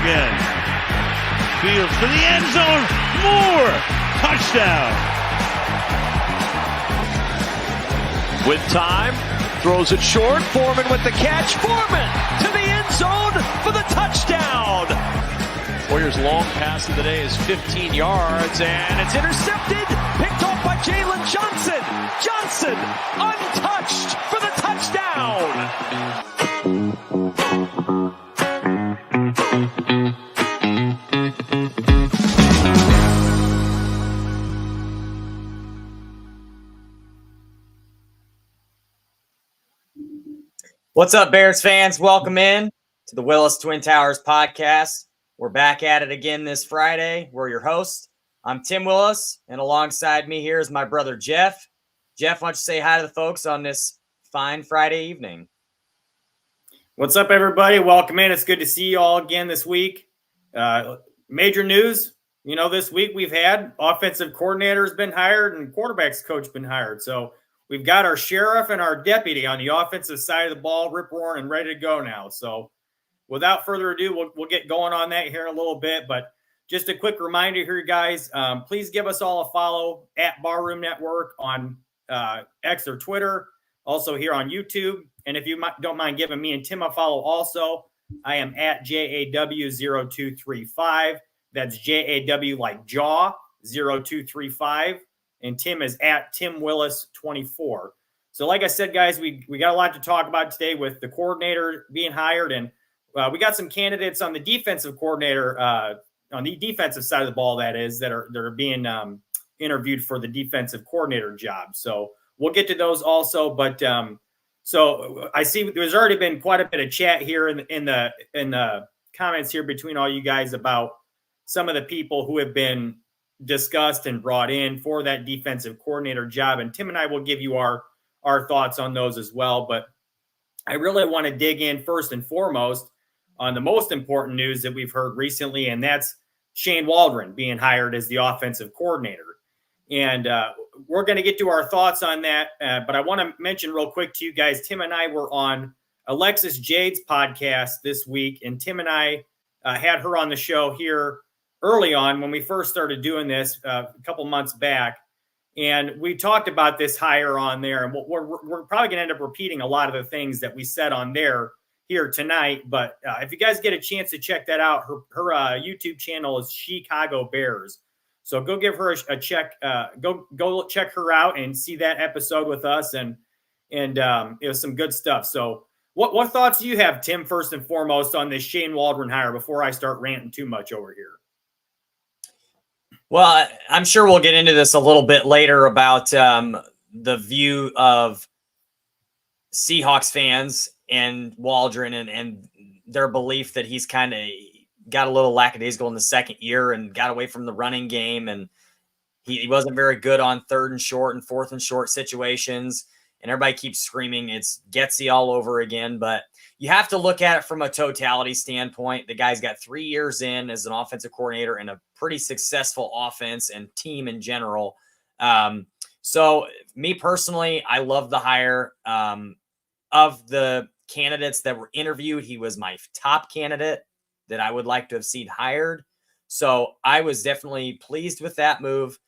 again. Fields for the end zone. Moore. Touchdown. With time, throws it short. Foreman with the catch. Foreman to the end zone for the touchdown. Warriors' long pass of the day is 15 yards, and it's intercepted. Picked off by Jalen Johnson. Johnson untouched for the touchdown. What's up, Bears fans? Welcome in to the Willis Twin Towers podcast. We're back at it again this Friday. We're your hosts. I'm Tim Willis, and alongside me here is my brother, Jeff. Jeff, why don't you say hi to the folks on this fine Friday evening? What's up, everybody? Welcome in. It's good to see you all again this week. Major news, this week we've had offensive coordinator has been hired and quarterback's coach been hired. So we've got our sheriff and our deputy on the offensive side of the ball, rip-roaring and ready to go now. So without further ado, we'll get going on that here in a little bit. But just a quick reminder here, guys, please give us all a follow at Barroom Network on X or Twitter, also here on YouTube. And if you don't mind giving me and Tim a follow also, I am at JAW0235. That's JAW like jaw 0235. And Tim is at Tim Willis 24. So like I said, guys, we got a lot to talk about today with the coordinator being hired. And we got some candidates on the defensive coordinator, on the defensive side of the ball, that is, that are being interviewed for the defensive coordinator job. So we'll get to those also. But so I see there's already been quite a bit of chat here in the comments here between all you guys about some of the people who have been discussed and brought in for that defensive coordinator job. And Tim and I will give you our thoughts on those as well. But I really want to dig in first and foremost on the most important news that we've heard recently, and that's Shane Waldren being hired as the offensive coordinator. And we're going to get to our thoughts on that. But I want to mention real quick to you guys, Tim and I were on Alexis Jade's podcast this week, and Tim and I had her on the show here early on when we first started doing this a couple months back. And we talked about this hire on there. And we're probably going to end up repeating a lot of the things that we said on there here tonight. But if you guys get a chance to check that out, her YouTube channel is Chicago Bears. So go give her a check. Go check her out and see that episode with us. And it was some good stuff. So what thoughts do you have, Tim, first and foremost, on this Shane Waldren hire before I start ranting too much over here? Well, I'm sure we'll get into this a little bit later about the view of Seahawks fans and Waldren and their belief that he's kind of got a little lackadaisical in the second year and got away from the running game. And he wasn't very good on third and short and fourth and short situations. And everybody keeps screaming it's Getsy all over again. But you have to look at it from a totality standpoint. The guy's got 3 years in as an offensive coordinator and a pretty successful offense and team in general. So me personally, I love the hire. Of the candidates that were interviewed, he was my top candidate that I would like to have seen hired. So I was definitely pleased with that move.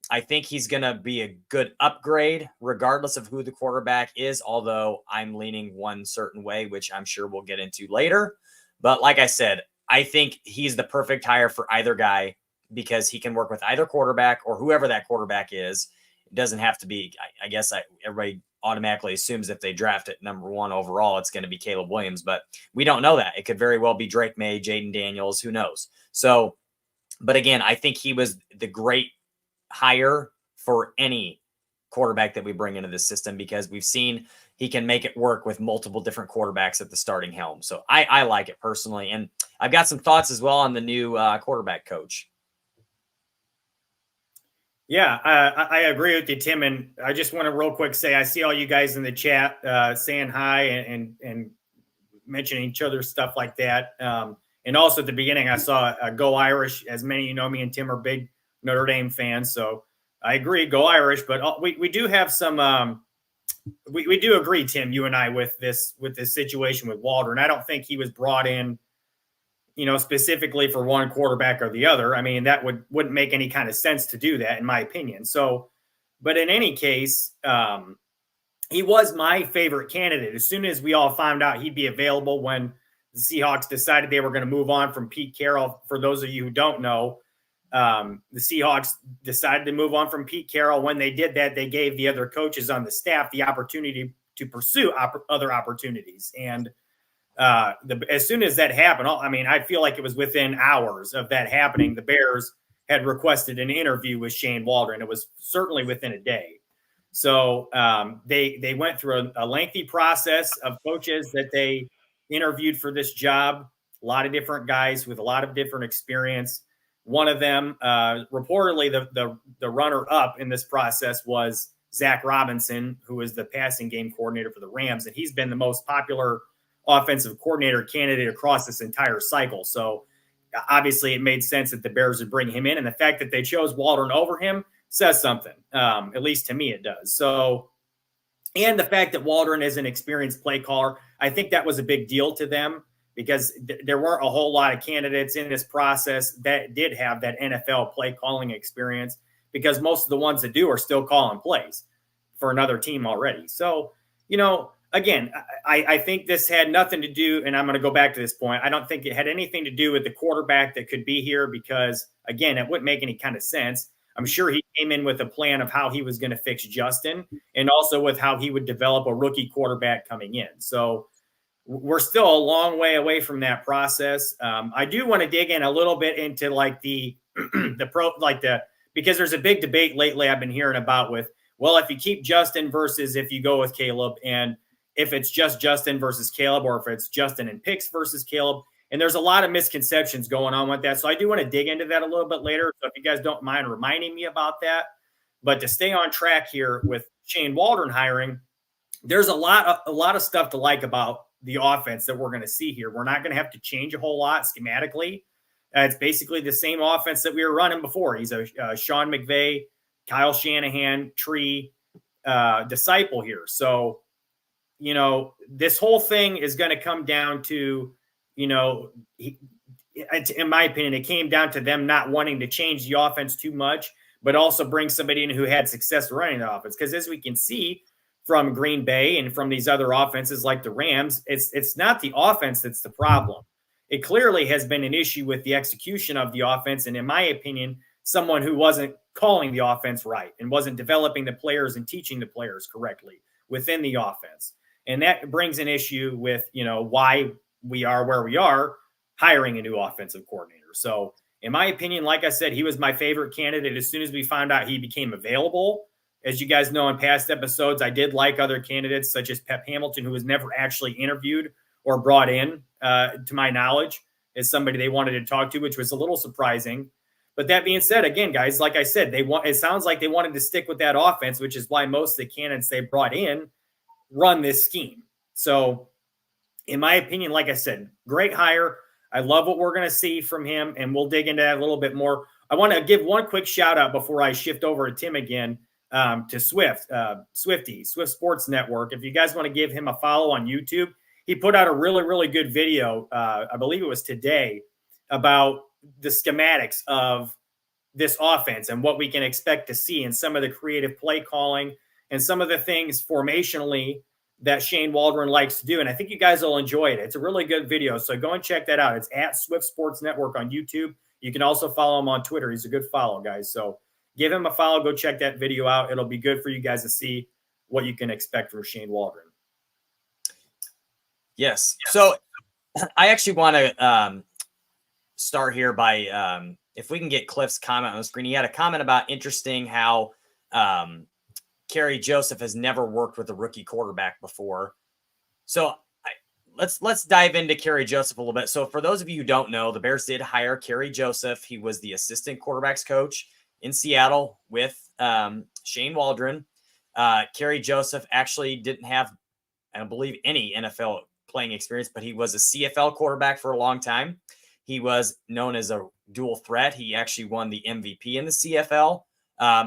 I think he's going to be a good upgrade regardless of who the quarterback is, although I'm leaning one certain way, which I'm sure we'll get into later. But like I said, I think he's the perfect hire for either guy because he can work with either quarterback or whoever that quarterback is. It doesn't have to be, I guess everybody automatically assumes if they draft it number one overall, it's going to be Caleb Williams, but we don't know that. It could very well be Drake May, Jaden Daniels, who knows? So, but again, I think he was the great hire for any quarterback that we bring into this system because we've seen he can make it work with multiple different quarterbacks at the starting helm. So I like it personally. And I've got some thoughts as well on the new quarterback coach. Yeah, I agree with you, Tim. And I just want to real quick say, I see all you guys in the chat saying hi and mentioning each other, stuff like that. And also at the beginning, I saw Go Irish. As many of you know, me and Tim are big Notre Dame fans. So I agree, go Irish. But we do have some we do agree, Tim, you and I, with this situation with Waldron. I don't think he was brought in. specifically for one quarterback or the other. I mean, that wouldn't make any kind of sense to do that, in my opinion. So, but in any case, he was my favorite candidate. As soon as we all found out he'd be available when the Seahawks decided they were going to move on from Pete Carroll. For those of you who don't know, the Seahawks decided to move on from Pete Carroll. When they did that, they gave the other coaches on the staff the opportunity to pursue other opportunities. And as soon as that happened, I feel like it was within hours of that happening, the Bears had requested an interview with Shane Waldren. It was certainly within a day. So they went through a lengthy process of coaches that they interviewed for this job, a lot of different guys with a lot of different experience. One of them, reportedly, the runner-up in this process was Zach Robinson, who is the passing game coordinator for the Rams, and he's been the most popular offensive coordinator candidate across this entire cycle. So obviously it made sense that the Bears would bring him in, and the fact that they chose Waldron over him says something. At least to me it does. So, and the fact that Waldron is an experienced play caller, I think that was a big deal to them, because there weren't a whole lot of candidates in this process that did have that NFL play calling experience, because most of the ones that do are still calling plays for another team already. So, again, I think this had nothing to do, and I'm going to go back to this point, I don't think it had anything to do with the quarterback that could be here, because, again, it wouldn't make any kind of sense. I'm sure he came in with a plan of how he was going to fix Justin, and also with how he would develop a rookie quarterback coming in. So we're still a long way away from that process. I do want to dig in a little bit into because there's a big debate lately I've been hearing about with, well, if you keep Justin versus if you go with Caleb, and if it's just Justin versus Caleb, or if it's Justin and Picks versus Caleb. And there's a lot of misconceptions going on with that. So I do want to dig into that a little bit later. So if you guys don't mind reminding me about that. But to stay on track here with Shane Waldron hiring, there's a lot of stuff to like about the offense that we're going to see here. We're not going to have to change a whole lot schematically. It's basically the same offense that we were running before. He's a Sean McVay, Kyle Shanahan tree disciple here. So, this whole thing is going to come down to, in my opinion, it came down to them not wanting to change the offense too much, but also bring somebody in who had success running the offense. Because as we can see from Green Bay and from these other offenses like the Rams, it's not the offense that's the problem. It clearly has been an issue with the execution of the offense. And in my opinion, someone who wasn't calling the offense right and wasn't developing the players and teaching the players correctly within the offense. And that brings an issue with, why we are where we are hiring a new offensive coordinator. So in my opinion, like I said, he was my favorite candidate as soon as we found out he became available. As you guys know, in past episodes, I did like other candidates such as Pep Hamilton, who was never actually interviewed or brought in, to my knowledge, as somebody they wanted to talk to, which was a little surprising. But that being said, again, guys, like I said, it sounds like they wanted to stick with that offense, which is why most of the candidates they brought in run this scheme. So in my opinion, like I said, great hire. I love what we're going to see from him, and we'll dig into that a little bit more. I want to give one quick shout out before I shift over to Tim again, to Swift Sports Network. If you guys want to give him a follow on YouTube, he put out a really, really good video. I believe it was today, about the schematics of this offense and what we can expect to see, and some of the creative play calling and some of the things formationally that Shane Waldron likes to do. And I think you guys will enjoy it. It's a really good video. So go and check that out. It's at Swift Sports Network on YouTube. You can also follow him on Twitter. He's a good follow, guys. So give him a follow. Go check that video out. It'll be good for you guys to see what you can expect from Shane Waldron. Yes. So I actually want to start here by, if we can get Cliff's comment on the screen. He had a comment about interesting how Kerry Joseph has never worked with a rookie quarterback before. So let's dive into Kerry Joseph a little bit. So for those of you who don't know, the Bears did hire Kerry Joseph. He was the assistant quarterbacks coach in Seattle with Shane Waldron. Kerry Joseph actually didn't have, I don't believe, any NFL playing experience, but he was a CFL quarterback for a long time. He was known as a dual threat. He actually won the MVP in the CFL.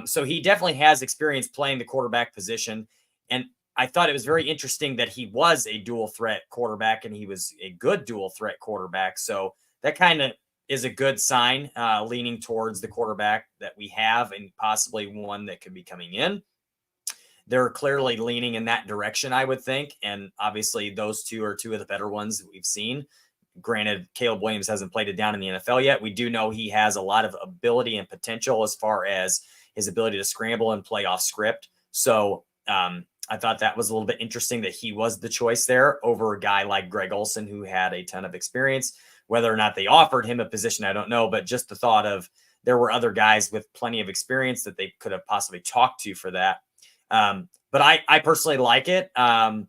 So he definitely has experience playing the quarterback position. And I thought it was very interesting that he was a dual threat quarterback, and he was a good dual threat quarterback. So that kind of is a good sign, leaning towards the quarterback that we have and possibly one that could be coming in. They're clearly leaning in that direction, I would think. And obviously those two are two of the better ones that we've seen. Granted, Caleb Williams hasn't played it down in the NFL yet. We do know he has a lot of ability and potential as far as his ability to scramble and play off script. So I thought that was a little bit interesting that he was the choice there over a guy like Greg Olsen, who had a ton of experience. Whether or not they offered him a position, I don't know. But just the thought of there were other guys with plenty of experience that they could have possibly talked to for that. But I personally like it. And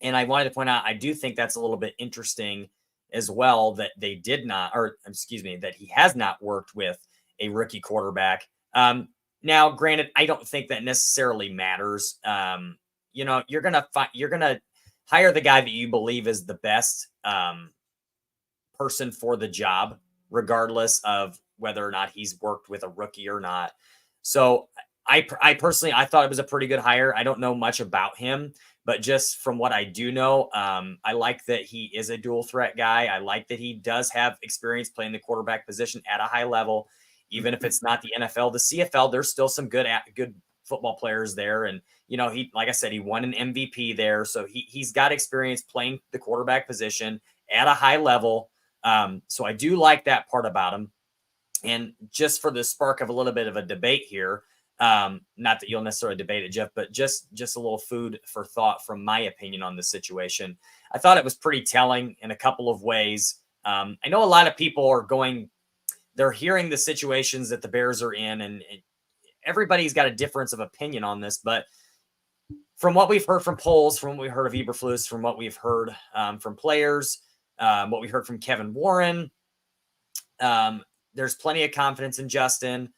I wanted to point out, I do think that's a little bit interesting as well, that they did not, or excuse me, that he has not worked with a rookie quarterback. Now, granted, I don't think that necessarily matters. You're going to hire the guy that you believe is the best person for the job, regardless of whether or not he's worked with a rookie or not. So I personally, I thought it was a pretty good hire. I don't know much about him, but just from what I do know, I like that he is a dual threat guy. I like that he does have experience playing the quarterback position at a high level, even if it's not the NFL, the CFL. There's still some good football players there, and he, like I said, he won an MVP there, so he's got experience playing the quarterback position at a high level. So I do like that part about him. And just for the spark of a little bit of a debate here. Not that you'll necessarily debate it, Jeff, but just a little food for thought from my opinion on the situation. I thought it was pretty telling in a couple of ways. I know a lot of people they're hearing the situations that the Bears are in, and everybody's got a difference of opinion on this, but from what we've heard from polls, from what we heard of Eberflus, from what we've heard from players, what we heard from Kevin Warren, there's plenty of confidence in Justin.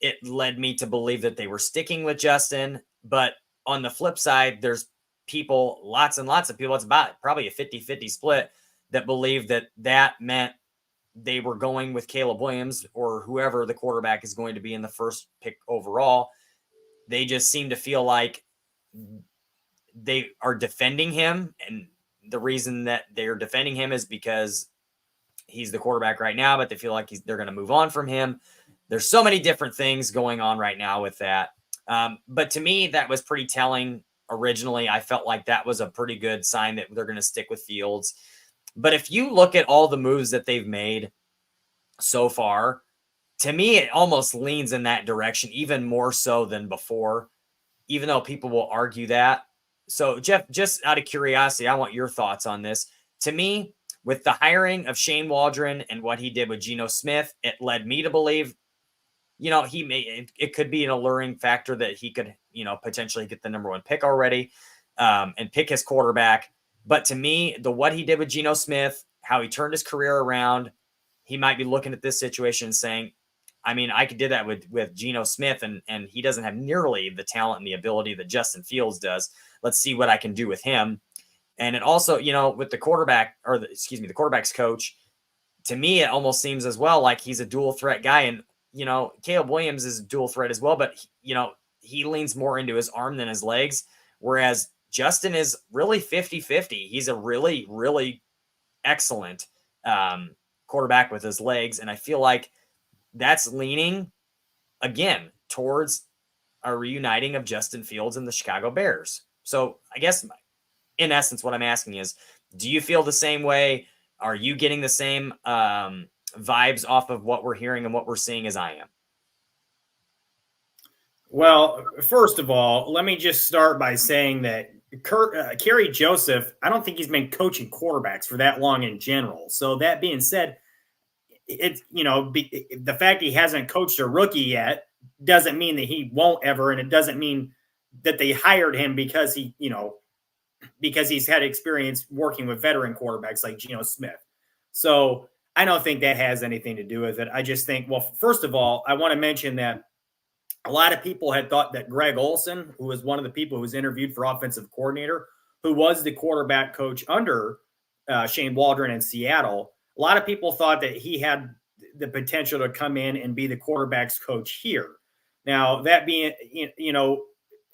It led me to believe that they were sticking with Justin. But on the flip side, there's people, lots and lots of people, it's about probably a 50-50 split, that believe that meant they were going with Caleb Williams or whoever the quarterback is going to be in the first pick overall. They just seem to feel like they are defending him. And the reason that they're defending him is because he's the quarterback right now, but they feel like they're going to move on from him. There's so many different things going on right now with that. But to me, that was pretty telling. Originally, I felt like that was a pretty good sign that they're going to stick with Fields. But if you look at all the moves that they've made so far, to me, it almost leans in that direction, even more so than before, even though people will argue that. So, Jeff, just out of curiosity, I want your thoughts on this. To me, with the hiring of Shane Waldren and what he did with Geno Smith, it led me to believe it could be an alluring factor that he could, potentially get the number one pick already and pick his quarterback. But to me, what he did with Geno Smith, how he turned his career around, he might be looking at this situation and saying, I could do that with Geno Smith, and he doesn't have nearly the talent and the ability that Justin Fields does. Let's see what I can do with him. And it also, with the quarterback, the quarterback's coach, to me, it almost seems as well like he's a dual threat guy. And Caleb Williams is a dual threat as well, but he leans more into his arm than his legs, whereas Justin is really 50-50. He's a really, really excellent quarterback with his legs, and I feel like that's leaning again towards a reuniting of Justin Fields and the Chicago Bears. So I guess in essence, what I'm asking is, do you feel the same way? Are you getting the same vibes off of what we're hearing and what we're seeing as I am? Well, first of all, let me just start by saying that Kerry Joseph, I don't think he's been coaching quarterbacks for that long in general. So that being said, it's, the fact he hasn't coached a rookie yet doesn't mean that he won't ever. And it doesn't mean that they hired him because because he's had experience working with veteran quarterbacks like Geno Smith. So I don't think that has anything to do with it. I just think, well, first of all, I want to mention that a lot of people had thought that Greg Olsen, who was one of the people who was interviewed for offensive coordinator, who was the quarterback coach under Shane Waldren in Seattle, a lot of people thought that he had the potential to come in and be the quarterback's coach here. Now, that being,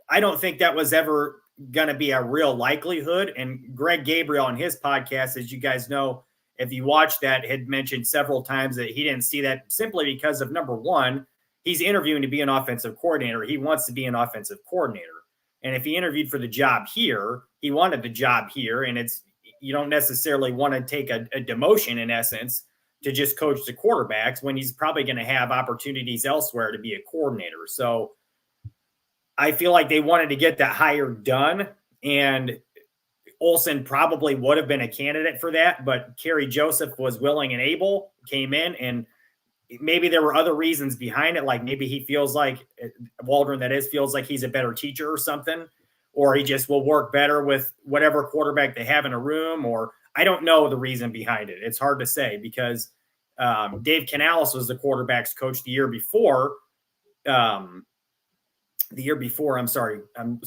I don't think that was ever going to be a real likelihood. And Greg Gabriel on his podcast, as you guys know, if you watch that, had mentioned several times that he didn't see that simply because of, number one, he's interviewing to be an offensive coordinator. He wants to be an offensive coordinator. And if he interviewed for the job here, he wanted the job here. And you don't necessarily want to take a demotion, in essence, to just coach the quarterbacks when he's probably going to have opportunities elsewhere to be a coordinator. So I feel like they wanted to get that hire done, and Olsen probably would have been a candidate for that, but Kerry Joseph was willing and able, came in, and maybe there were other reasons behind it. Like maybe he feels like Waldren, feels like he's a better teacher or something, or he just will work better with whatever quarterback they have in a room, or I don't know the reason behind it. It's hard to say because Dave Canales was the quarterback's coach the year before. I'm sorry, I'm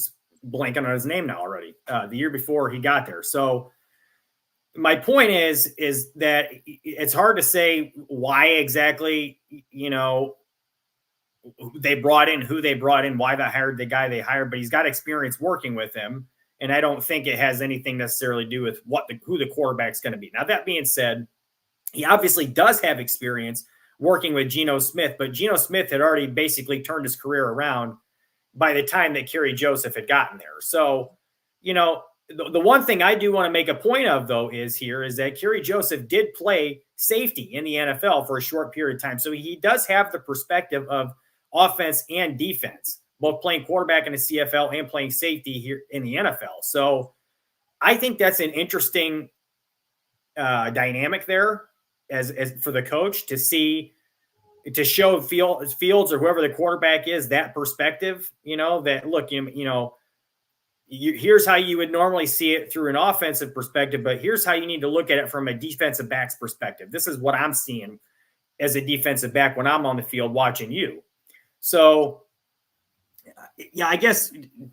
blanking on his name now already. The year before he got there. So my point is that it's hard to say why exactly, they brought in who they brought in, why they hired the guy they hired, but he's got experience working with him. And I don't think it has anything necessarily to do with who the quarterback's going to be. Now, that being said, he obviously does have experience working with Geno Smith, but Geno Smith had already basically turned his career around by the time that Kerry Joseph had gotten there. So, the one thing I do want to make a point of, though, is that Kerry Joseph did play safety in the NFL for a short period of time. So he does have the perspective of offense and defense, both playing quarterback in the CFL and playing safety here in the NFL. So I think that's an interesting dynamic there as for the coach to show Fields or whoever the quarterback is that perspective, that look, here's how you would normally see it through an offensive perspective, but here's how you need to look at it from a defensive back's perspective. This is what I'm seeing as a defensive back when I'm on the field watching you. So, yeah, I guess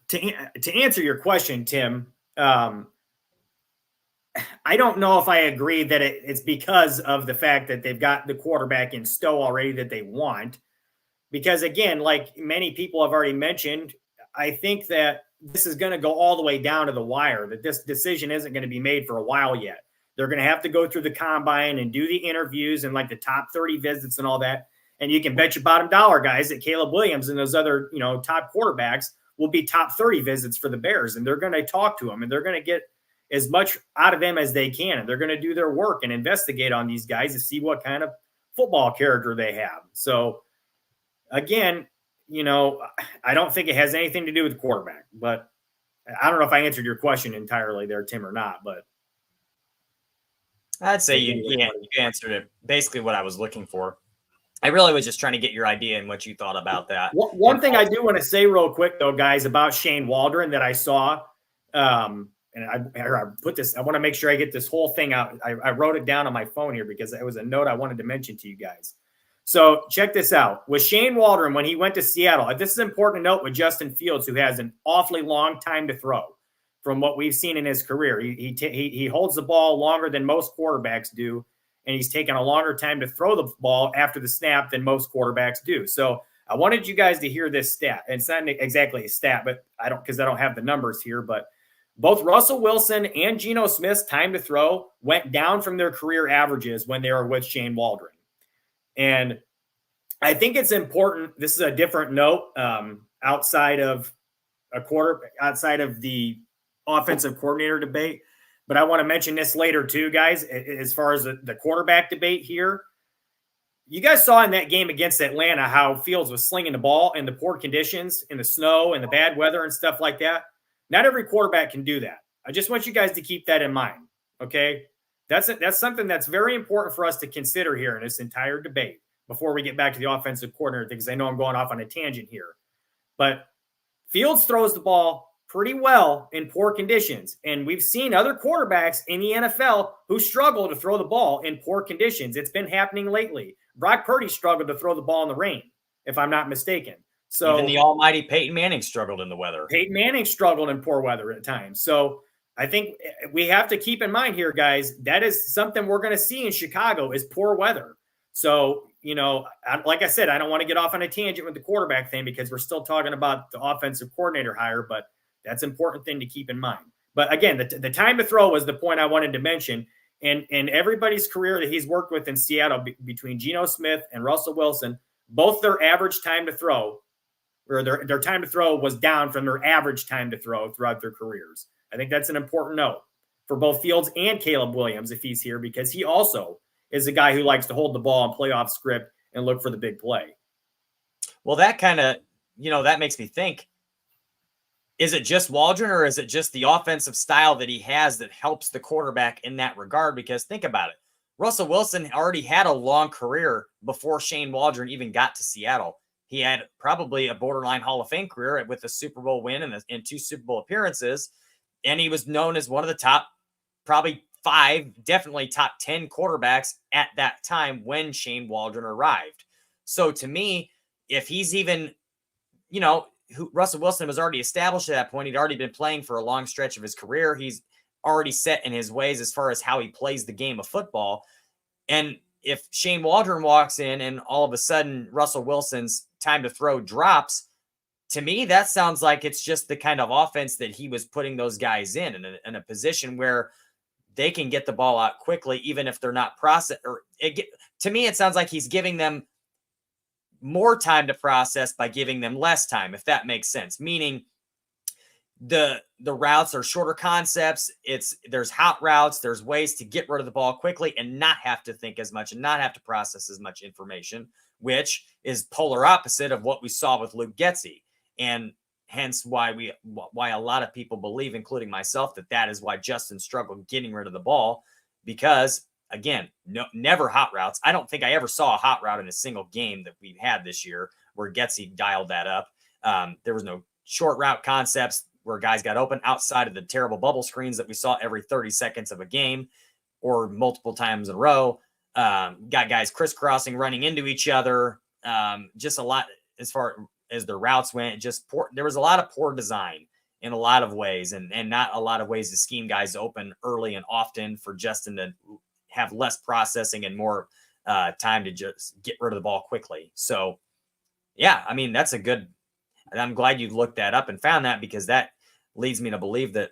to answer your question, Tim, I don't know if I agree that it's because of the fact that they've got the quarterback in Stowe already that they want. Because, again, like many people have already mentioned, I think that this is going to go all the way down to the wire, that this decision isn't going to be made for a while yet. They're going to have to go through the combine and do the interviews and like the top 30 visits and all that. And you can bet your bottom dollar, guys, that Caleb Williams and those other, top quarterbacks will be top 30 visits for the Bears. And they're going to talk to them and they're going to get as much out of them as they can. And they're going to do their work and investigate on these guys to see what kind of football character they have. So, again, I don't think it has anything to do with the quarterback. But I don't know if I answered your question entirely there, Tim, or not. But I'd say you answered it basically what I was looking for. I really was just trying to get your idea and what you thought about that. One thing I do want to say real quick, though, guys, about Shane Waldren that I saw, and I put this, I want to make sure I get this whole thing out. I wrote it down on my phone here because it was a note I wanted to mention to you guys. So check this out. With Shane Waldren, when he went to Seattle, this is an important note with Justin Fields, who has an awfully long time to throw from what we've seen in his career. He holds the ball longer than most quarterbacks do, and he's taken a longer time to throw the ball after the snap than most quarterbacks do. So I wanted you guys to hear this stat. And it's not exactly a stat, but I don't have the numbers here, but both Russell Wilson and Geno Smith's time to throw went down from their career averages when they were with Shane Waldren. And I think it's important. This is a different note outside of the offensive coordinator debate. But I want to mention this later too, guys, as far as the quarterback debate here. You guys saw in that game against Atlanta how Fields was slinging the ball in the poor conditions, in the snow and the bad weather and stuff like that. Not every quarterback can do that. I just want you guys to keep that in mind, okay? That's something that's very important for us to consider here in this entire debate before we get back to the offensive coordinator thing, because I know I'm going off on a tangent here. But Fields throws the ball pretty well in poor conditions. And we've seen other quarterbacks in the NFL who struggle to throw the ball in poor conditions. It's been happening lately. Brock Purdy struggled to throw the ball in the rain, if I'm not mistaken. So even the almighty Peyton Manning struggled in the weather. Peyton Manning struggled in poor weather at times. So I think we have to keep in mind here, guys, that is something we're going to see in Chicago is poor weather. So, like I said, I don't want to get off on a tangent with the quarterback thing because we're still talking about the offensive coordinator hire, but that's an important thing to keep in mind. But again, the time to throw was the point I wanted to mention. And everybody's career that he's worked with in Seattle, between Geno Smith and Russell Wilson, both their average time to throw, or their time to throw, was down from their average time to throw throughout their careers. I think that's an important note for both Fields and Caleb Williams if he's here, because he also is a guy who likes to hold the ball and play off script and look for the big play. Well, that kind of, that makes me think, is it just Waldren, or is it just the offensive style that he has that helps the quarterback in that regard? Because think about it. Russell Wilson already had a long career before Shane Waldren even got to Seattle. He had probably a borderline Hall of Fame career with a Super Bowl win and 2 Super Bowl appearances. And he was known as one of the top, probably 5, definitely top 10 quarterbacks at that time when Shane Waldren arrived. So to me, if he's even, Russell Wilson was already established at that point. He'd already been playing for a long stretch of his career. He's already set in his ways as far as how he plays the game of football. And if Shane Waldren walks in and all of a sudden Russell Wilson's time to throw drops, to me, that sounds like it's just the kind of offense that he was putting those guys in a position where they can get the ball out quickly, even if they're not to me, it sounds like he's giving them more time to process by giving them less time, if that makes sense. Meaning the routes are shorter concepts. There's hot routes. There's ways to get rid of the ball quickly and not have to think as much and not have to process as much information, which is polar opposite of what we saw with Luke Getsy. And hence why a lot of people believe, including myself, that is why Justin struggled getting rid of the ball, because again, never hot routes. I don't think I ever saw a hot route in a single game that we've had this year where Getsy dialed that up. There was no short route concepts where guys got open outside of the terrible bubble screens that we saw every 30 seconds of a game or multiple times in a row. Got guys crisscrossing, running into each other. Just a lot as far as the routes went. There was a lot of poor design in a lot of ways, and not a lot of ways to scheme guys open early and often for Justin to have less processing and more time to just get rid of the ball quickly. So, yeah, I mean, I'm glad you looked that up and found that, because that leads me to believe that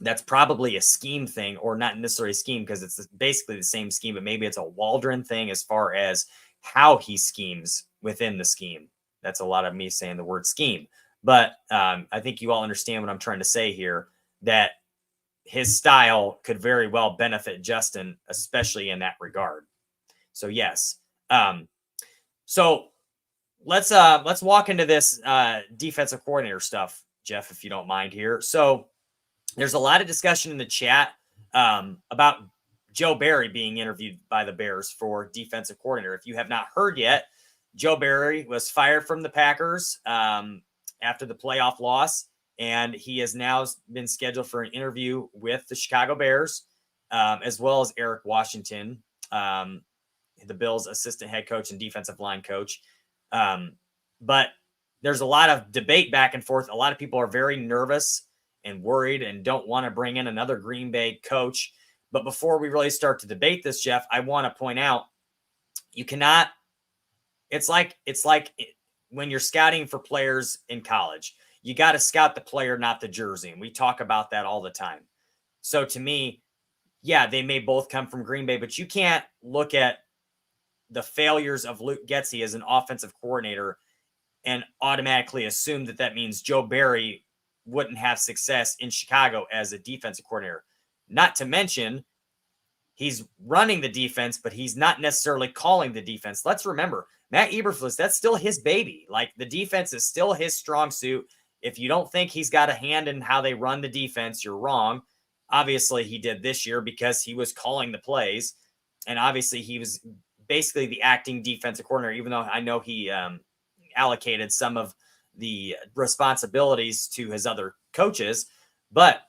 that's probably a scheme thing, or not necessarily a scheme, because it's basically the same scheme, but maybe it's a Waldren thing as far as how he schemes within the scheme. That's a lot of me saying the word scheme. But I think you all understand what I'm trying to say here, that his style could very well benefit Justin, especially in that regard. So yes. So let's walk into this defensive coordinator stuff, Jeff, if you don't mind here. So there's a lot of discussion in the chat about Joe Barry being interviewed by the Bears for defensive coordinator. If you have not heard yet, Joe Barry was fired from the Packers after the playoff loss. And he has now been scheduled for an interview with the Chicago Bears, as well as Eric Washington, the Bills' assistant head coach and defensive line coach. But there's a lot of debate back and forth. A lot of people are very nervous and worried and don't want to bring in another Green Bay coach. But before we really start to debate this, Jeff, I want to point out, you cannot. It's like when you're scouting for players in college. You got to scout the player, not the jersey. And we talk about that all the time. So to me, yeah, they may both come from Green Bay, but you can't look at the failures of Luke Getsy as an offensive coordinator and automatically assume that means Joe Barry wouldn't have success in Chicago as a defensive coordinator. Not to mention, he's running the defense, but he's not necessarily calling the defense. Let's remember, Matt Eberflus, that's still his baby. Like, the defense is still his strong suit. If you don't think he's got a hand in how they run the defense, you're wrong. Obviously, he did this year because he was calling the plays. And obviously, he was basically the acting defensive coordinator, even though I know he allocated some of the responsibilities to his other coaches. But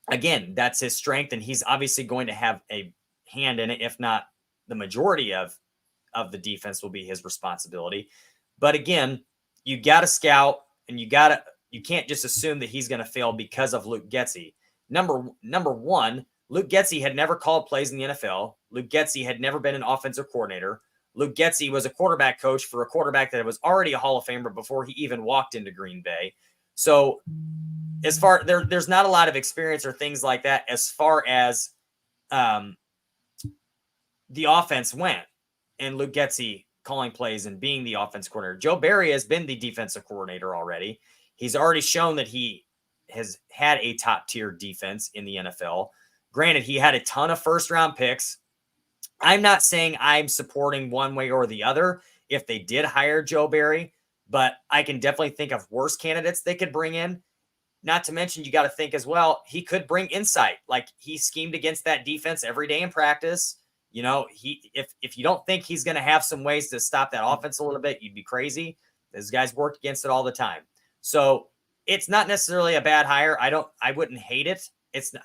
again, that's his strength, and he's obviously going to have a hand in it, if not the majority of the defense will be his responsibility. But again, you got to scout, and you can't just assume that he's going to fail because of Luke Getsy. Number one, Luke Getsy had never called plays in the NFL. Luke Getsy had never been an offensive coordinator. Luke Getsy was a quarterback coach for a quarterback that was already a Hall of Famer before he even walked into Green Bay. So as far there's not a lot of experience or things like that as far as the offense went and Luke Getsy calling plays and being the offense coordinator. Joe Barry has been the defensive coordinator already. He's already shown that he has had a top tier defense in the NFL. Granted, he had a ton of first round picks. I'm not saying I'm supporting one way or the other if they did hire Joe Barry, but I can definitely think of worse candidates they could bring in. Not to mention, you got to think as well, he could bring insight. Like, he schemed against that defense every day in practice. You know, if you don't think he's going to have some ways to stop that offense a little bit, you'd be crazy. Those guys worked against it all the time. So it's not necessarily a bad hire. I wouldn't hate it.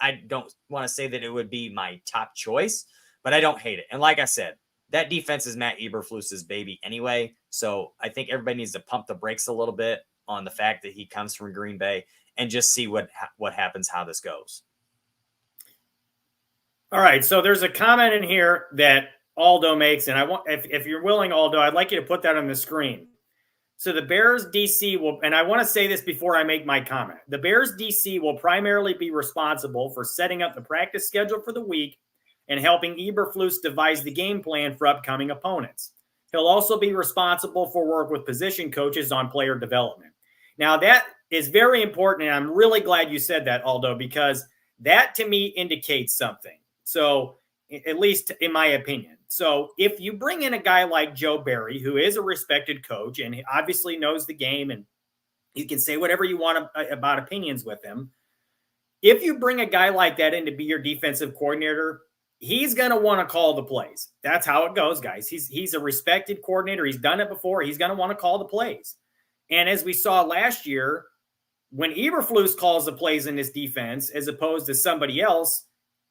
I don't want to say that it would be my top choice, but I don't hate it. And like I said, that defense is Matt Eberflus's baby anyway. So I think everybody needs to pump the brakes a little bit on the fact that he comes from Green Bay and just see what happens, how this goes. All right. So there's a comment in here that Aldo makes, and I want, if you're willing, Aldo, I'd like you to put that on the screen. So the Bears DC will, and I want to say this before I make my comment, the Bears DC will primarily be responsible for setting up the practice schedule for the week and helping Eberflus devise the game plan for upcoming opponents. He'll also be responsible for work with position coaches on player development. Now, that is very important, and I'm really glad you said that, Aldo, because that to me indicates something. So, at least in my opinion. So, if you bring in a guy like Joe Barry, who is a respected coach and he obviously knows the game, and you can say whatever you want about opinions with him, if you bring a guy like that in to be your defensive coordinator, he's going to want to call the plays. That's how it goes, guys. He's a respected coordinator. He's done it before. He's going to want to call the plays. And as we saw last year, when Eberflus calls the plays in this defense, as opposed to somebody else,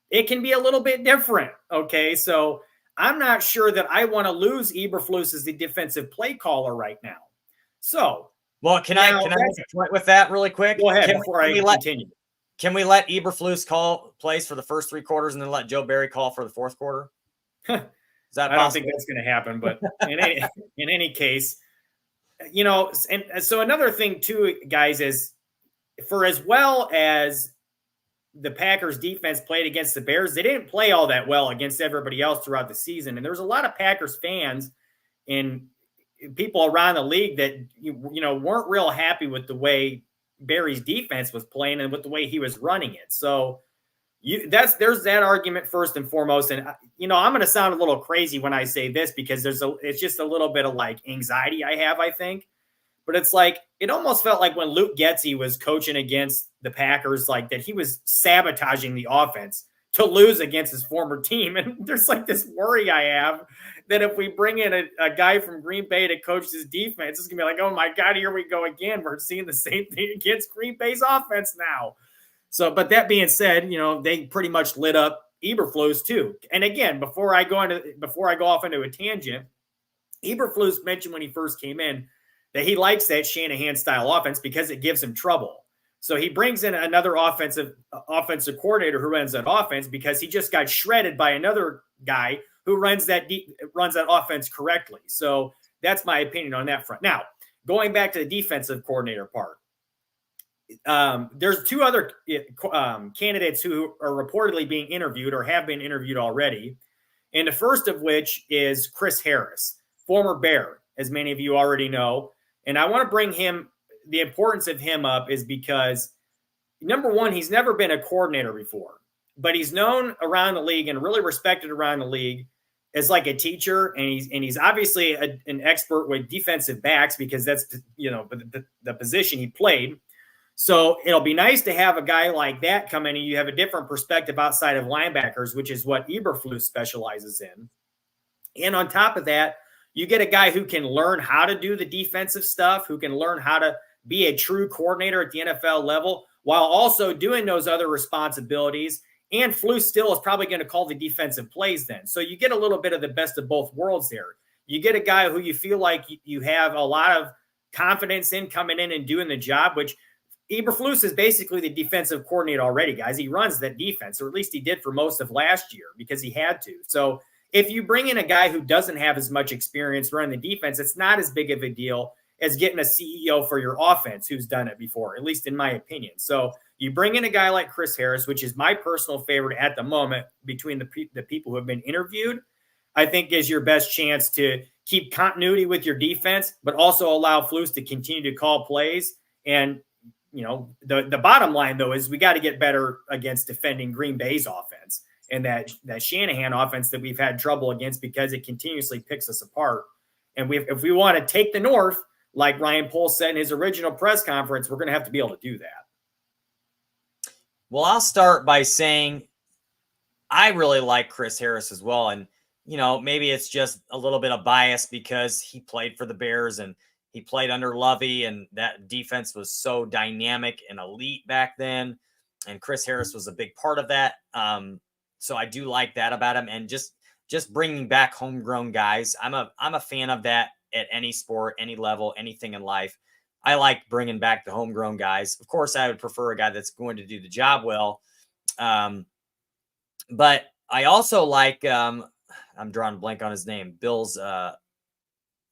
it can be a little bit different. Okay. So I'm not sure that I want to lose Eberflus as the defensive play caller right now. So, well, can I make a point with that really quick? Go ahead before I continue. Can we let Eberflus call plays for the first 3 quarters and then let Joe Barry call for the 4th quarter? Is that possible? I don't think that's going to happen, but in any case, you know, and so another thing too, guys, is for as well as the Packers defense played against the Bears, they didn't play all that well against everybody else throughout the season. And there's a lot of Packers fans and people around the league that, you know, weren't real happy with the way Barry's defense was playing and with the way he was running it. So there's that argument first and foremost. And, you know, I'm going to sound a little crazy when I say this because it's just a little bit of like anxiety I have, I think. But it's like, it almost felt like when Luke Getsy was coaching against the Packers, like that he was sabotaging the offense to lose against his former team. And there's like this worry I have that if we bring in a guy from Green Bay to coach this defense, it's going to be like, oh my God, here we go again. We're seeing the same thing against Green Bay's offense now. So, but that being said, you know, they pretty much lit up Eberflus too. And again, before I go off into a tangent, Eberflus mentioned when he first came in that he likes that Shanahan style offense because it gives him trouble. So he brings in another offensive coordinator who runs that offense because he just got shredded by another guy who runs that offense correctly. So that's my opinion on that front. Now, going back to the defensive coordinator part, there's 2 other candidates who are reportedly being interviewed or have been interviewed already. And the first of which is Chris Harris, former Bear, as many of you already know. And I want to bring the importance of him up is because, number one, he's never been a coordinator before, but he's known around the league and really respected around the league as like a teacher. And he's obviously an expert with defensive backs because that's, you know, the position he played. So it'll be nice to have a guy like that come in and you have a different perspective outside of linebackers, which is what Eberflus specializes in. And on top of that, you get a guy who can learn how to do the defensive stuff, who can learn how to be a true coordinator at the NFL level while also doing those other responsibilities. And Flus still is probably going to call the defensive plays then. So you get a little bit of the best of both worlds there. You get a guy who you feel like you have a lot of confidence in coming in and doing the job, which Eberflus is basically the defensive coordinator already, guys. He runs that defense, or at least he did for most of last year because he had to. So if you bring in a guy who doesn't have as much experience running the defense, it's not as big of a deal as getting a CEO for your offense who's done it before, at least in my opinion. So you bring in a guy like Chris Harris, which is my personal favorite at the moment between the people who have been interviewed. I think is your best chance to keep continuity with your defense, but also allow Flus to continue to call plays. And, the bottom line, though, is we got to get better against defending Green Bay's offense and that Shanahan offense that we've had trouble against because it continuously picks us apart. And if we want to take the North, like Ryan Poles said in his original press conference, we're going to have to be able to do that. Well, I'll start by saying I really like Chris Harris as well. And, maybe it's just a little bit of bias because he played for the Bears and he played under Lovey, and that defense was so dynamic and elite back then. And Chris Harris was a big part of that. So I do like that about him. And just bringing back homegrown guys. I'm a fan of that at any sport, any level, anything in life. I like bringing back the homegrown guys. Of course, I would prefer a guy that's going to do the job well. But I also like, I'm drawing a blank on his name, Bill's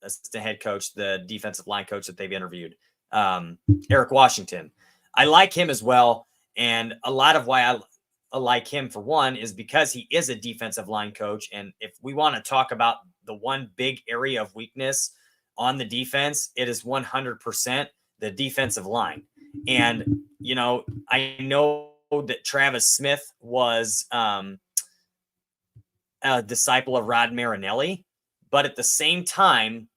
assistant head coach, the defensive line coach that they've interviewed, Eric Washington. I like him as well. And a lot of why I like him, for one, is because he is a defensive line coach. And if we want to talk about the one big area of weakness on the defense, it is 100% the defensive line. And, I know that Travis Smith was a disciple of Rod Marinelli, but at the same time,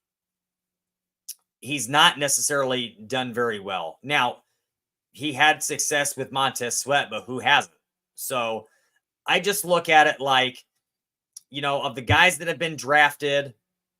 he's not necessarily done very well. Now, he had success with Montez Sweat, but who hasn't? So I just look at it like, of the guys that have been drafted,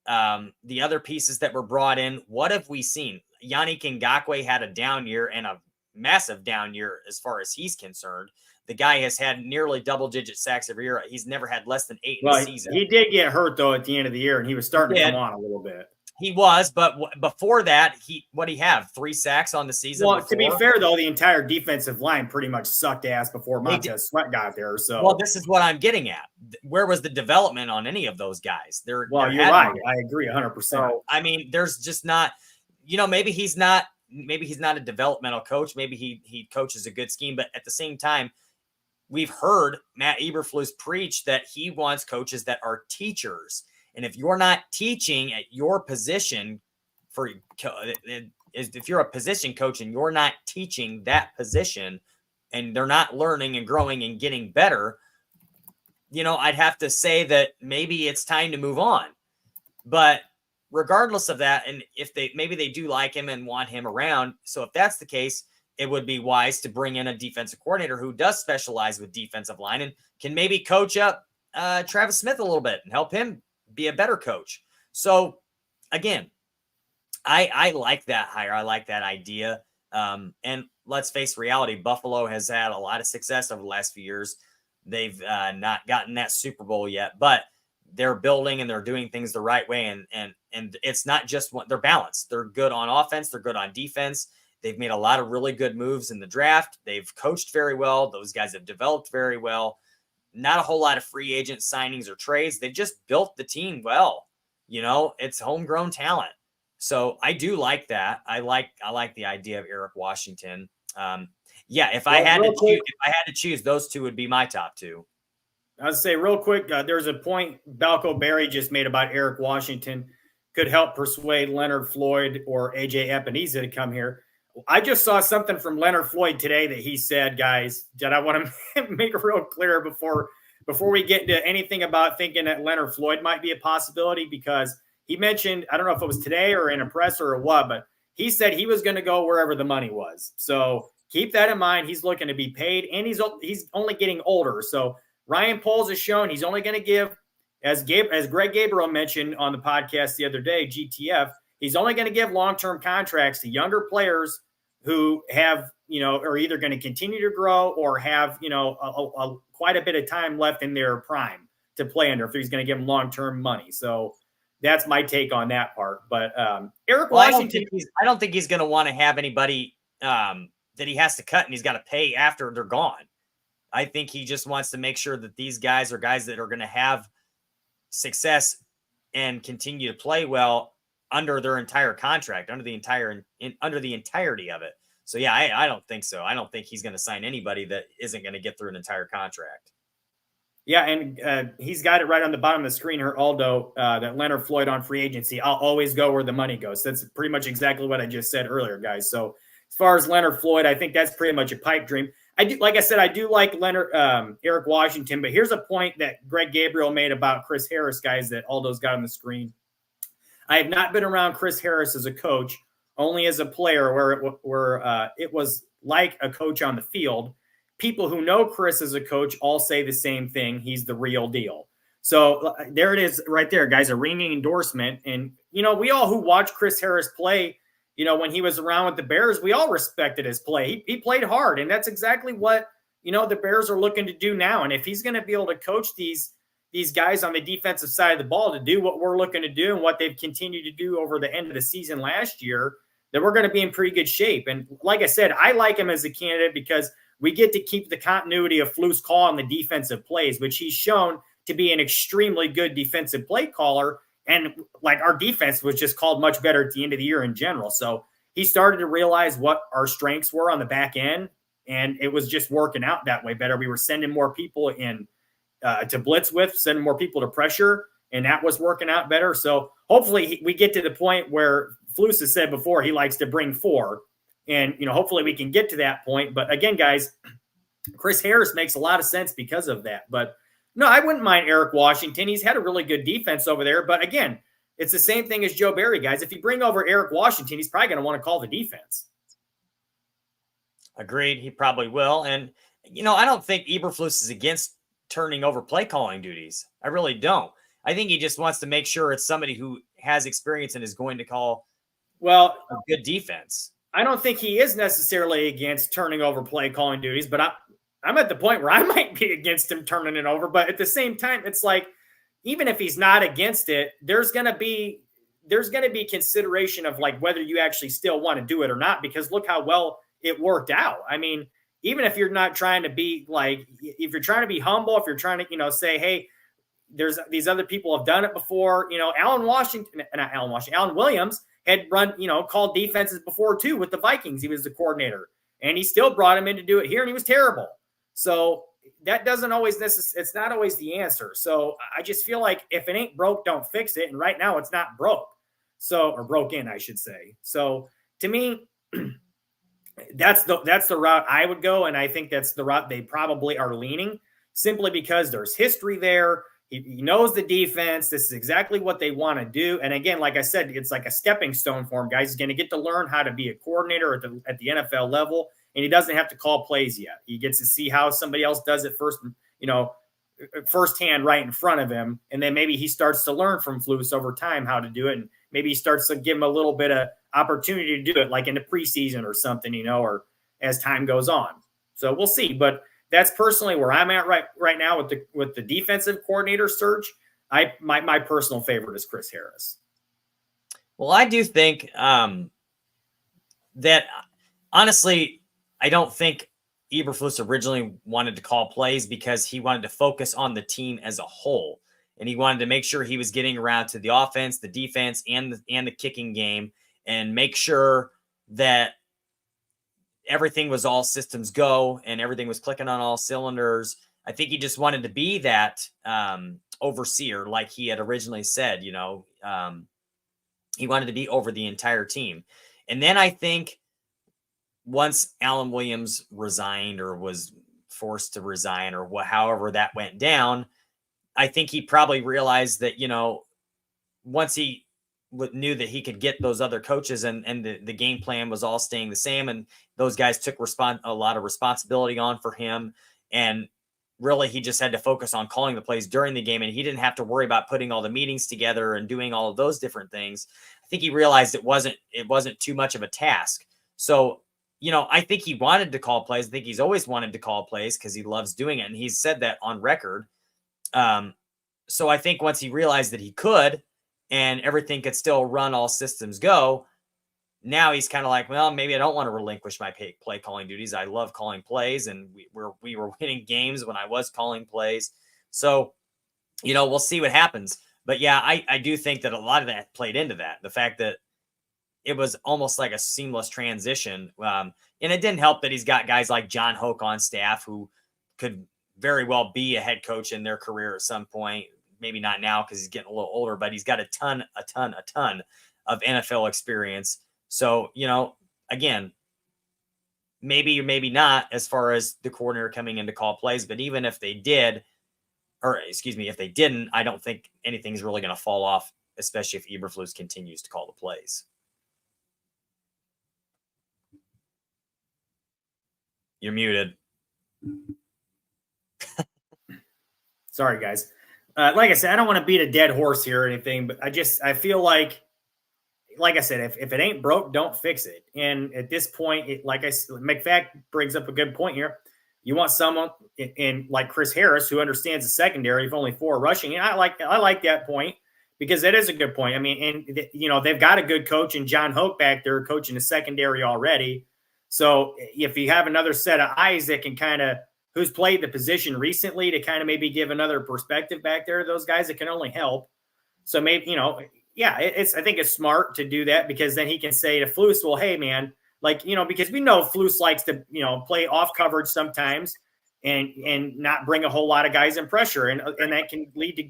the other pieces that were brought in, what have we seen? Yannick Ngakoue had a down year and a massive down year as far as he's concerned. The guy has had nearly double-digit sacks every year. He's never had less than 8 in the season. He did get hurt, though, at the end of the year, and he was starting to come on a little bit. He was, but before that, what did he have? 3 sacks on the season? Well, to be fair, though, the entire defensive line pretty much sucked ass before Montez Sweat got there. So, well, this is what I'm getting at. Where was the development on any of those guys? You're right. I agree 100%. So, I mean, there's just not, maybe he's not a developmental coach. Maybe he coaches a good scheme, but at the same time, we've heard Matt Eberflus preach that he wants coaches that are teachers. And if you're not teaching at your position if you're a position coach and you're not teaching that position and they're not learning and growing and getting better, I'd have to say that maybe it's time to move on. But regardless of that, and if maybe they do like him and want him around. So if that's the case, it would be wise to bring in a defensive coordinator who does specialize with defensive line and can maybe coach up Travis Smith a little bit and help him be a better coach. So again, I like that hire. I like that idea. And let's face reality. Buffalo has had a lot of success over the last few years. They've not gotten that Super Bowl yet, but they're building and they're doing things the right way. And it's not just they're balanced. They're good on offense. They're good on defense. They've made a lot of really good moves in the draft. They've coached very well. Those guys have developed very well. Not a whole lot of free agent signings or trades. They've just built the team well. It's homegrown talent. So I do like that. I like the idea of Eric Washington. If I had to choose, those two would be my top two. I would say real quick, there's a point Balco Berry just made about Eric Washington could help persuade Leonard Floyd or AJ Epinesa to come here. I just saw something from Leonard Floyd today that he said, guys, that I want to make it real clear before we get into anything about thinking that Leonard Floyd might be a possibility, because he mentioned, I don't know if it was today or in a presser or what, but he said he was going to go wherever the money was. So keep that in mind. He's looking to be paid, and he's only getting older. So Ryan Poles has shown he's only going to give, as Greg Gabriel mentioned on the podcast the other day, GTF, he's only going to give long-term contracts to younger players who have, are either going to continue to grow or have, quite a bit of time left in their prime to play under, if he's going to give them long-term money. So that's my take on that part. But Eric Washington, I don't think he's going to want to have anybody that he has to cut and he's got to pay after they're gone. I think he just wants to make sure that these guys are guys that are going to have success and continue to play well under their entire contract, under the entirety of it. So yeah, I don't think so. I don't think he's going to sign anybody that isn't going to get through an entire contract. Yeah, and he's got it right on the bottom of the screen here, Aldo, that Leonard Floyd on free agency. I'll always go where the money goes. That's pretty much exactly what I just said earlier, guys. So as far as Leonard Floyd, I think that's pretty much a pipe dream. I do, like I said, I do like Eric Washington, but here's a point that Greg Gabriel made about Chris Harris, guys, that Aldo's got on the screen. I have not been around Chris Harris as a coach, only as a player, where it was like a coach on the field. People who know Chris as a coach all say the same thing. He's the real deal. So there it is right there, guys, a ringing endorsement. And, we all who watch Chris Harris play, when he was around with the Bears, we all respected his play. He played hard, and that's exactly what, the Bears are looking to do now. And if he's going to be able to coach these guys on the defensive side of the ball to do what we're looking to do and what they've continued to do over the end of the season last year, then we're going to be in pretty good shape. And like I said, I like him as a candidate because we get to keep the continuity of Flu's call on the defensive plays, which he's shown to be an extremely good defensive play caller. And like our defense was just called much better at the end of the year in general. So he started to realize what our strengths were on the back end, and it was just working out that way better. We were sending more people in to blitz with, sending more people to pressure, and that was working out better. So hopefully we get to the point where Flus has said before he likes to bring 4. And, hopefully we can get to that point. But again, guys, Chris Harris makes a lot of sense because of that. But no, I wouldn't mind Eric Washington. He's had a really good defense over there. But again, it's the same thing as Joe Barry, guys. If you bring over Eric Washington, he's probably going to want to call the defense. Agreed. He probably will. And, I don't think Eberflus is against turning over play calling duties. I really don't. I think he just wants to make sure it's somebody who has experience and is going to call a good defense. I don't think he is necessarily against turning over play calling duties, but I'm at the point where I might be against him turning it over. But at the same time, it's like, even if he's not against it, there's going to be consideration of like whether you actually still want to do it or not, because look how well it worked out. I mean, even if you're not trying to be like, if you're trying to be humble, if you're trying to, say, hey, there's these other people have done it before, Alan Williams had run, called defenses before too with the Vikings. He was the coordinator, and he still brought him in to do it here, and he was terrible. So that doesn't always it's not always the answer. So I just feel like if it ain't broke, don't fix it. And right now it's not broke. Or broken, I should say. So to me, that's the route I would go. And I think that's the route they probably are leaning, simply because there's history there. He knows the defense. This is exactly what they want to do. And again, like I said, it's like a stepping stone for him, guys. He's going to get to learn how to be a coordinator at the NFL level, and he doesn't have to call plays yet. He gets to see how somebody else does it firsthand right in front of him. And then maybe he starts to learn from Flus over time how to do it. And maybe he starts to give him a little bit of opportunity to do it, like in the preseason or something, or as time goes on. So we'll see. But that's personally where I'm at right now with the defensive coordinator search. My personal favorite is Chris Harris. Well, I do think that honestly, I don't think Eberflus originally wanted to call plays because he wanted to focus on the team as a whole, and he wanted to make sure he was getting around to the offense, the defense, and the kicking game, and make sure that everything was all systems go and everything was clicking on all cylinders. I think he just wanted to be that overseer, like he had originally said. He wanted to be over the entire team. And then I think once Alan Williams resigned or was forced to resign or however that went down, I think he probably realized that, once he knew that he could get those other coaches and the game plan was all staying the same, and those guys took a lot of responsibility on for him, and really he just had to focus on calling the plays during the game, and he didn't have to worry about putting all the meetings together and doing all of those different things. I think he realized it wasn't too much of a task. So, I think he wanted to call plays. I think he's always wanted to call plays because he loves doing it, and he's said that on record. So I think once he realized that he could, and everything could still run all systems go, now he's kind of like, well, maybe I don't want to relinquish my play calling duties. I love calling plays, and we were winning games when I was calling plays. So, we'll see what happens. But yeah, I do think that a lot of that played into that. The fact that it was almost like a seamless transition. And it didn't help that he's got guys like John Hoke on staff who could very well be a head coach in their career at some point. Maybe not now because he's getting a little older, but he's got a ton of NFL experience. So, again, maybe or maybe not as far as the coordinator coming in to call plays. But even if they did, if they didn't, I don't think anything's really going to fall off, especially if Eberflus continues to call the plays. You're muted. Sorry, guys. Like I said, I don't want to beat a dead horse here or anything, but I feel like I said, if it ain't broke, don't fix it. And at this point, McFadden brings up a good point here. You want someone in like Chris Harris who understands the secondary of only 4 rushing. And I like that point because that is a good point. I mean, and they've got a good coach in John Hoke back there coaching the secondary already. So if you have another set of eyes that can kind of who's played the position recently to kind of maybe give another perspective back there to those guys, it can only help. So maybe, I think it's smart to do that because then he can say to Flus, well, hey, man, because we know Flus likes to, play off coverage sometimes and not bring a whole lot of guys in pressure. And that can lead to,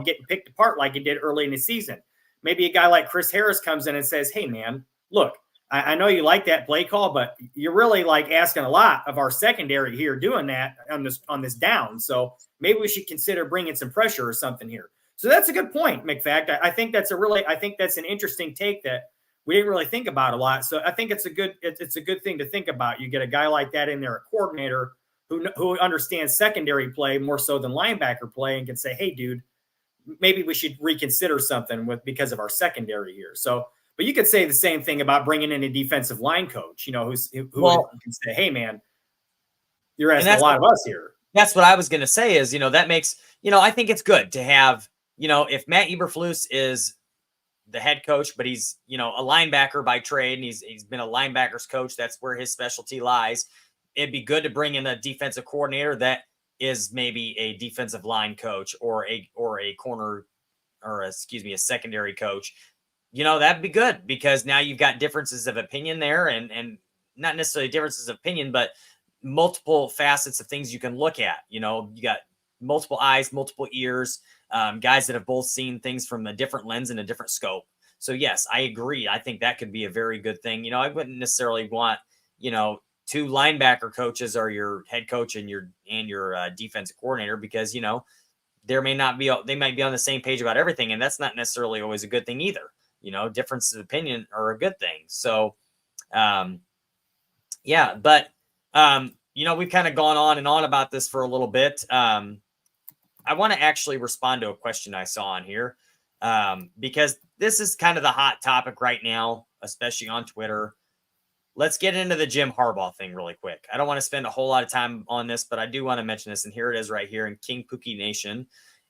getting picked apart like it did early in the season. Maybe a guy like Chris Harris comes in and says, hey, man, look, I know you like that play call, but you're really asking a lot of our secondary here doing that on this down. So maybe we should consider bringing some pressure or something here. So that's a good point, McFadden. I think that's an interesting take that we didn't really think about a lot. So I think it's a good thing to think about. You get a guy like that in there, a coordinator who understands secondary play more so than linebacker play and can say, hey, dude, maybe we should reconsider something because of our secondary here. So, but you could say the same thing about bringing in a defensive line coach, who can say, hey, man, you're asking a lot of us here. That's what I was going to say is, that makes, I think it's good to have, if Matt Eberflus is the head coach, but he's, a linebacker by trade and he's been a linebackers coach, that's where his specialty lies. It'd be good to bring in a defensive coordinator that is maybe a defensive line coach or a corner a secondary coach. That'd be good because now you've got differences of opinion there and not necessarily differences of opinion, but multiple facets of things you can look at. You got multiple eyes, multiple ears, guys that have both seen things from a different lens and a different scope. So yes, I agree. I think that could be a very good thing. I wouldn't necessarily want, 2 linebacker coaches are your head coach and your defensive coordinator because, they might be on the same page about everything. And that's not necessarily always a good thing either. Differences of opinion are a good thing. So, but we've kind of gone on and on about this for a little bit. I want to actually respond to a question I saw on here because this is kind of the hot topic right now, especially on Twitter. Let's get into the Jim Harbaugh thing really quick. I don't want to spend a whole lot of time on this, but I do want to mention this. And here it is right here. And King Pookie Nation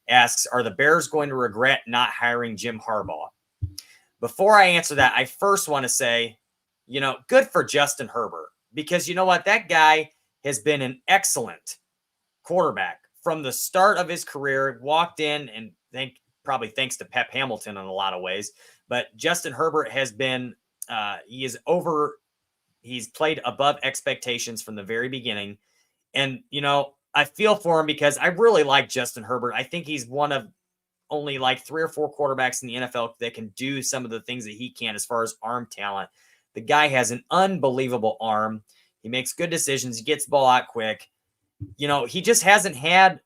asks, are the Bears going to regret not hiring Jim Harbaugh? Before I answer that, I first want to say, good for Justin Herbert because you know what? That guy has been an excellent quarterback from the start of his career, walked in and probably thanks to Pep Hamilton in a lot of ways, but Justin Herbert has been, he's played above expectations from the very beginning. And, I feel for him because I really like Justin Herbert. I think he's one of only 3 or 4 quarterbacks in the NFL that can do some of the things that he can as far as arm talent. The guy has an unbelievable arm. He makes good decisions. He gets the ball out quick. He just hasn't had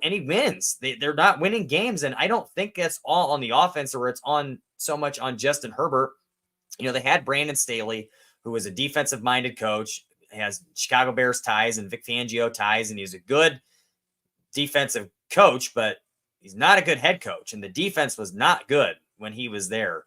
any wins. They're not winning games. And I don't think that's all on the offense or it's on so much on Justin Herbert. They had Brandon Staley, who was a defensive-minded coach, has Chicago Bears ties and Vic Fangio ties, and he's a good defensive coach, but he's not a good head coach. And the defense was not good when he was there.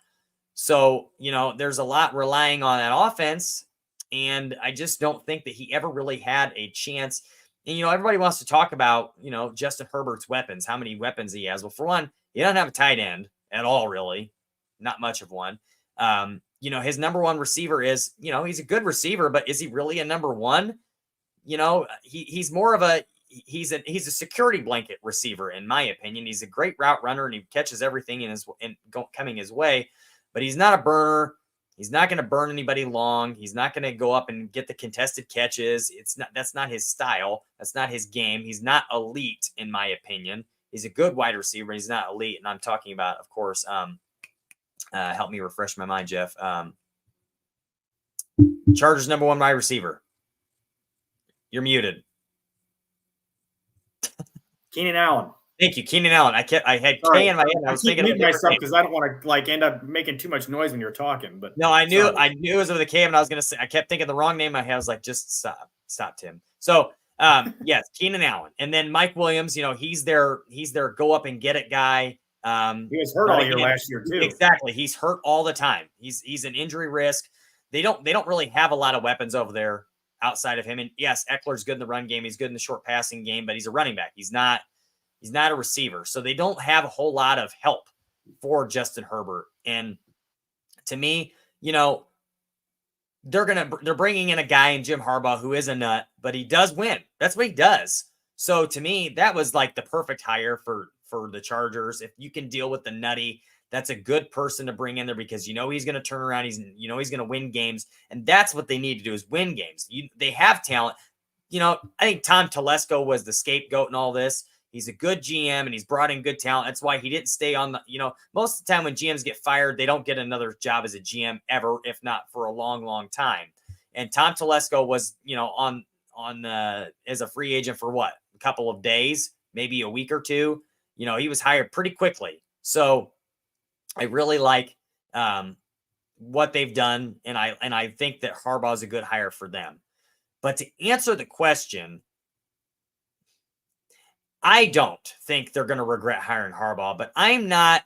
So, there's a lot relying on that offense. And I just don't think that he ever really had a chance. And, everybody wants to talk about, Justin Herbert's weapons, how many weapons he has. Well, for one, he doesn't have a tight end at all, really. Not much of one. His number one receiver is, he's a good receiver, but is he really a number one? He's more of he's a security blanket receiver, in my opinion. He's a great route runner and he catches everything coming his way, but he's not a burner. He's not going to burn anybody long. He's not going to go up and get the contested catches. That's not his style. That's not his game. He's not elite, in my opinion. He's a good wide receiver. He's not elite. And I'm talking about, of course, help me refresh my mind, Jeff. Chargers number 1 wide receiver. You're muted. Keenan Allen. Thank you, Keenan Allen. I had K in my head. I was thinking of myself because I don't want to like end up making too much noise when you're talking. But no, I knew it was with a K, and I was gonna say I kept thinking the wrong name in my head. I was like, just stop, Tim. So yes, Keenan Allen, and then Mike Williams. He's their go up and get it guy. He was hurt all year last year too. Exactly, he's hurt all the time. He's an injury risk. They don't really have a lot of weapons over there outside of him. And yes, Eckler's good in the run game. He's good in the short passing game, but he's a running back. He's not a receiver. So they don't have a whole lot of help for Justin Herbert. And to me, they're bringing in a guy in Jim Harbaugh who is a nut, but he does win. That's what he does. So to me, that was like the perfect hire for the Chargers. If you can deal with the nutty, that's a good person to bring in there because he's going to turn around. He's going to win games, and that's what they need to do is win games. They have talent. I think Tom Telesco was the scapegoat in all this. He's a good GM, and he's brought in good talent. That's why he didn't stay on the. Most of the time when GMs get fired, they don't get another job as a GM ever, if not for a long, long time. And Tom Telesco was, on as a free agent for what, a couple of days, maybe a week or two. He was hired pretty quickly. So I really like what they've done, and I think that Harbaugh is a good hire for them. But to answer the question, I don't think they're going to regret hiring Harbaugh. But I'm not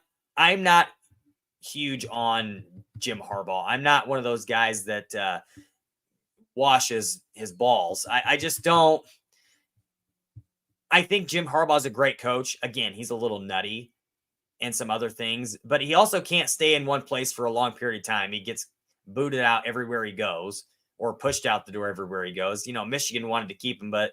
huge on Jim Harbaugh. I'm not one of those guys that washes his balls. I just don't. I think Jim Harbaugh is a great coach. Again, he's a little nutty and some other things, but he also can't stay in one place for a long period of time. He gets booted out everywhere he goes or pushed out the door everywhere he goes. Michigan wanted to keep him, but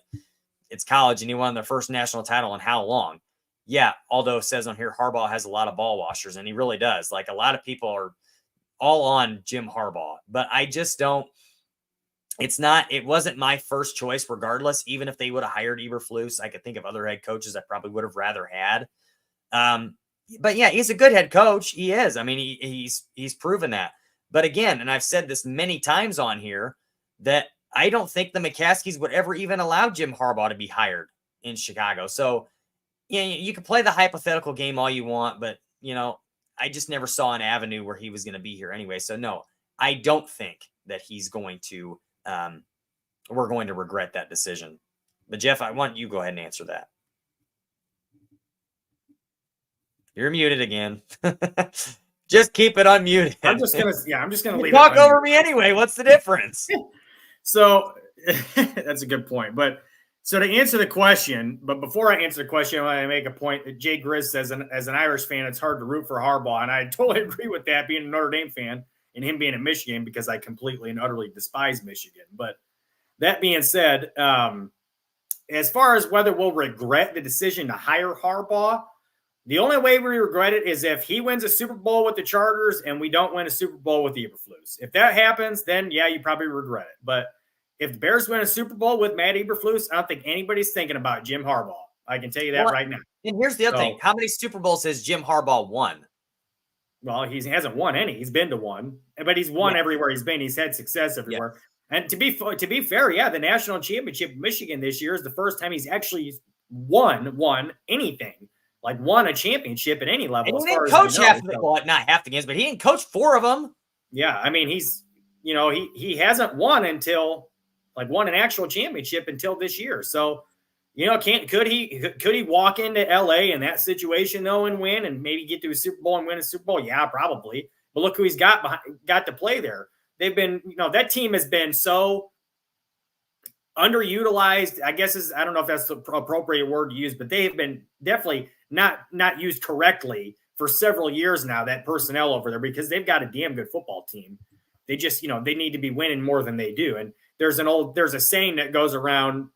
it's college and he won their first national title in how long? Yeah. Although it says on here, Harbaugh has a lot of ball washers, and he really does. Like, a lot of people are all on Jim Harbaugh, but I just don't. It wasn't my first choice regardless. Even if they would have hired Eberflus, I could think of other head coaches I probably would have rather had. But yeah, he's a good head coach. He is. I mean, he's proven that. But again, and I've said this many times on here, that I don't think the McCaskies would ever even allow Jim Harbaugh to be hired in Chicago. So you can play the hypothetical game all you want, but I just never saw an avenue where he was going to be here anyway. So no, I don't think that he's going to. We're going to regret that decision. But Jeff, I want you to go ahead and answer that. You're muted again. Just keep it unmuted. I'm just gonna leave. Talk over me anyway. What's the difference? So that's a good point. But so to answer the question, but before I answer the question, I want to make a point that Jay Grizz says, as an Irish fan, it's hard to root for Harbaugh, and I totally agree with that, being a Notre Dame fan and him being at Michigan, because I completely and utterly despise Michigan. But that being said, as far as whether we'll regret the decision to hire Harbaugh, the only way we regret it is if he wins a Super Bowl with the Chargers and we don't win a Super Bowl with the Eberflus. If that happens, then yeah, you probably regret it. But if the Bears win a Super Bowl with Matt Eberflus, I don't think anybody's thinking about Jim Harbaugh. I can tell you that right now. And here's the other thing. How many Super Bowls has Jim Harbaugh won? Well, he hasn't won any. He's been to one, but he's won everywhere he's been. He's had success everywhere. Yeah. And to be fair, yeah, the national championship in Michigan this year is the first time he's actually won anything, like won a championship at any level. And he didn't coach not half the games, but he didn't coach 4 of them. Yeah, I mean, he's he hasn't won until won an actual championship until this year. So could he walk into LA in that situation though and win and maybe get to a Super Bowl and win a Super Bowl? Yeah, probably. But look who he's got to play there. They've been, that team has been so underutilized, I guess I don't know if that's the appropriate word to use, but they have been definitely not used correctly for several years now, that personnel over there, because they've got a damn good football team. They just, they need to be winning more than they do. And there's a saying that goes around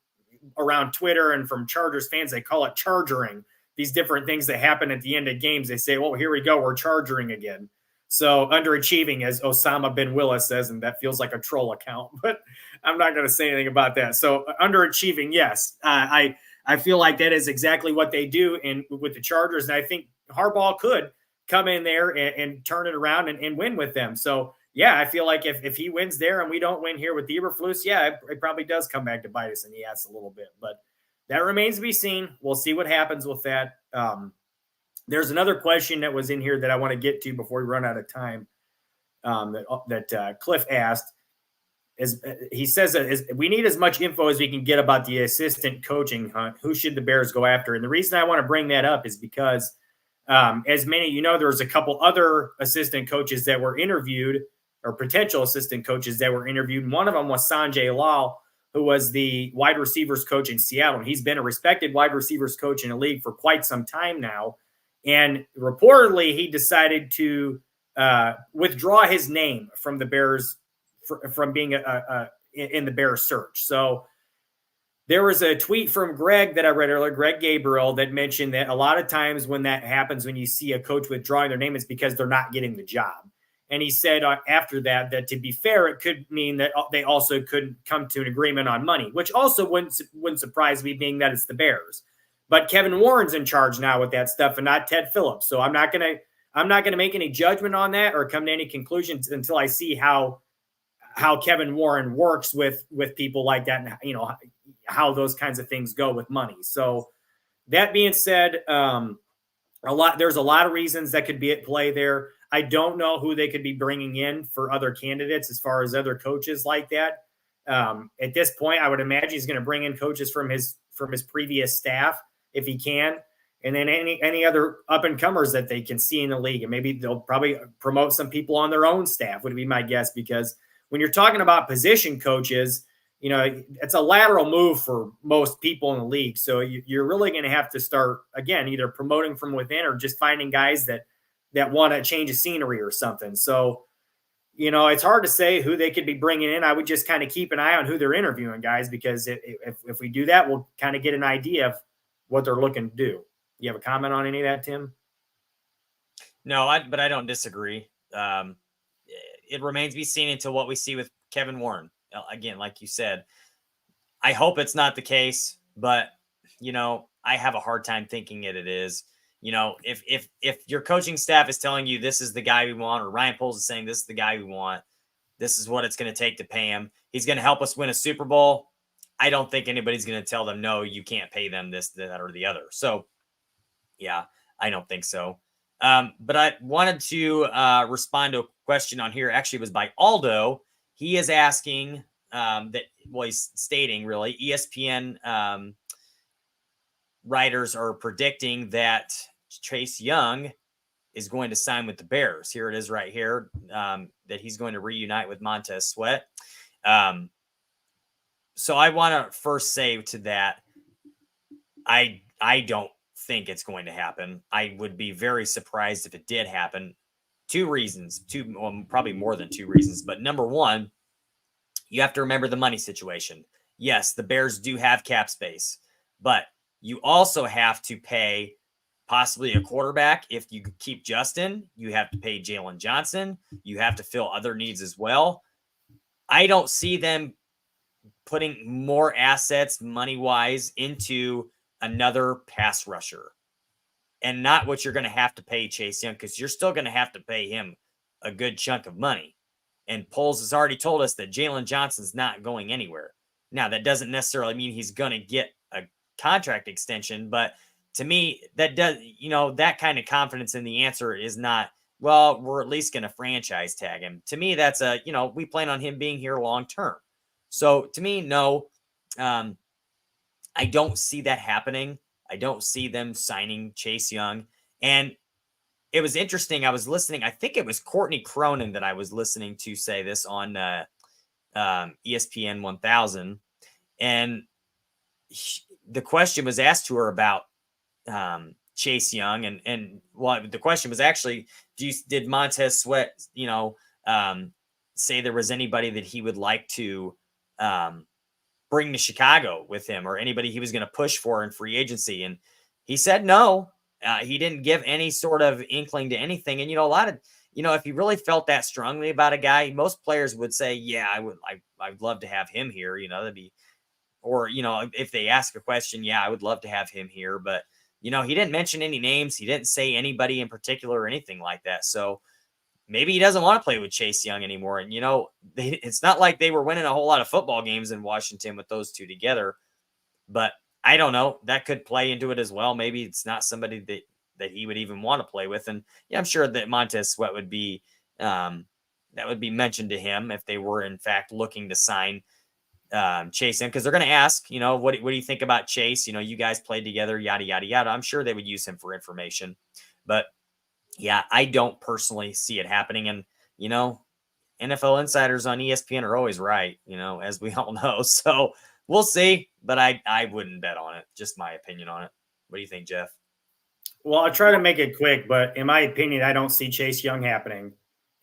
Twitter and from Chargers fans, they call it chargering. These different things that happen at the end of games. They say, well, here we go. We're chargering again. So underachieving, as Osama bin Willis says, and that feels like a troll account, but I'm not going to say anything about that. So underachieving, yes, I feel like that is exactly what they do with the Chargers, and I think Harbaugh could come in there and turn it around and win with them. So yeah, I feel like if he wins there and we don't win here with Eberflus, yeah, it probably does come back to bite us in the ass a little bit, but that remains to be seen. We'll see what happens with that. There's another question that was in here that I want to get to before we run out of time. That Cliff asked he says we need as much info as we can get about the assistant coaching hunt. Who should the Bears go after? And the reason I want to bring that up is because, as many of you know, there's a couple other assistant coaches that were interviewed, or potential assistant coaches that were interviewed. And one of them was Sanjay Lal, who was the wide receivers coach in Seattle. He's been a respected wide receivers coach in the league for quite some time now. And reportedly, he decided to withdraw his name from the Bears, from being in the Bears search. So there was a tweet from Greg that I read earlier, Greg Gabriel, that mentioned that a lot of times when that happens, when you see a coach withdrawing their name, it's because they're not getting the job. And he said after that to be fair, it could mean that they also couldn't come to an agreement on money, which also wouldn't surprise me, being that it's the Bears. But Kevin Warren's in charge now with that stuff, and not Ted Phillips. So I'm not gonna make any judgment on that or come to any conclusions until I see how Kevin Warren works with people like that, and how those kinds of things go with money. So that being said, there's a lot of reasons that could be at play there. I don't know who they could be bringing in for other candidates as far as other coaches like that. At this point, I would imagine he's going to bring in coaches from his previous staff if he can, and then any other up and comers that they can see in the league, and maybe they'll probably promote some people on their own staff, would be my guess, because when you're talking about position coaches, it's a lateral move for most people in the league. So you're really going to have to start, again, either promoting from within or just finding guys that want to change of scenery or something. So, it's hard to say who they could be bringing in. I would just kind of keep an eye on who they're interviewing, guys, because if we do that, we'll kind of get an idea of what they're looking to do. You have a comment on any of that, Tim? No, but I don't disagree. It remains to be seen until what we see with Kevin Warren. Again, like you said, I hope it's not the case, but I have a hard time thinking it is. If your coaching staff is telling you this is the guy we want, or Ryan Poles is saying this is the guy we want, this is what it's going to take to pay him, he's going to help us win a Super Bowl, I don't think anybody's going to tell them, no, you can't pay them this, that, or the other. So, yeah, I don't think so. But I wanted to respond to a question on here. Actually, it was by Aldo. He is asking he's stating, really, ESPN writers are predicting that Chase Young is going to sign with the Bears. Here it is right here, that he's going to reunite with Montez Sweat. So I want to first say to that, I don't think it's going to happen. I would be very surprised if it did happen. Two reasons, probably more than two reasons. But number one, you have to remember the money situation. Yes, the Bears do have cap space, but you also have to pay possibly a quarterback. If you keep Justin, you have to pay Jalen Johnson. You have to fill other needs as well. I don't see them putting more assets money-wise into another pass rusher, and not what you're going to have to pay Chase Young, because you're still going to have to pay him a good chunk of money. And Poles has already told us that Jalen Johnson's not going anywhere. Now, that doesn't necessarily mean he's going to get a contract extension, but to me, that does, that kind of confidence in the answer is not, well, we're at least going to franchise tag him. To me, that's we plan on him being here long term. So to me, no, I don't see that happening. I don't see them signing Chase Young. And it was interesting. I was listening. I think it was Courtney Cronin that I was listening to say this on ESPN 1000. And the question was asked to her about Chase Young. And the question was actually, did Montez Sweat, say there was anybody that he would like to bring to Chicago with him, or anybody he was going to push for in free agency? And he said no. He didn't give any sort of inkling to anything. And, a lot of, if you really felt that strongly about a guy, most players would say, yeah, I'd love to have him here. That'd be, or, if they ask a question, yeah, I would love to have him here. But, he didn't mention any names. He didn't say anybody in particular or anything like that. So maybe he doesn't want to play with Chase Young anymore. And, it's not like they were winning a whole lot of football games in Washington with those two together. But I don't know. That could play into it as well. Maybe it's not somebody that he would even want to play with. And yeah, I'm sure that Montez Sweat would be that would be mentioned to him if they were in fact looking to sign Chase in, because they're going to ask, what do you think about Chase? You guys played together, yada, yada, yada. I'm sure they would use him for information. But yeah, I don't personally see it happening. And, NFL insiders on ESPN are always right, as we all know. So we'll see, but I wouldn't bet on it. Just my opinion on it. What do you think, Jeff? Well, I'll try to make it quick, but in my opinion, I don't see Chase Young happening.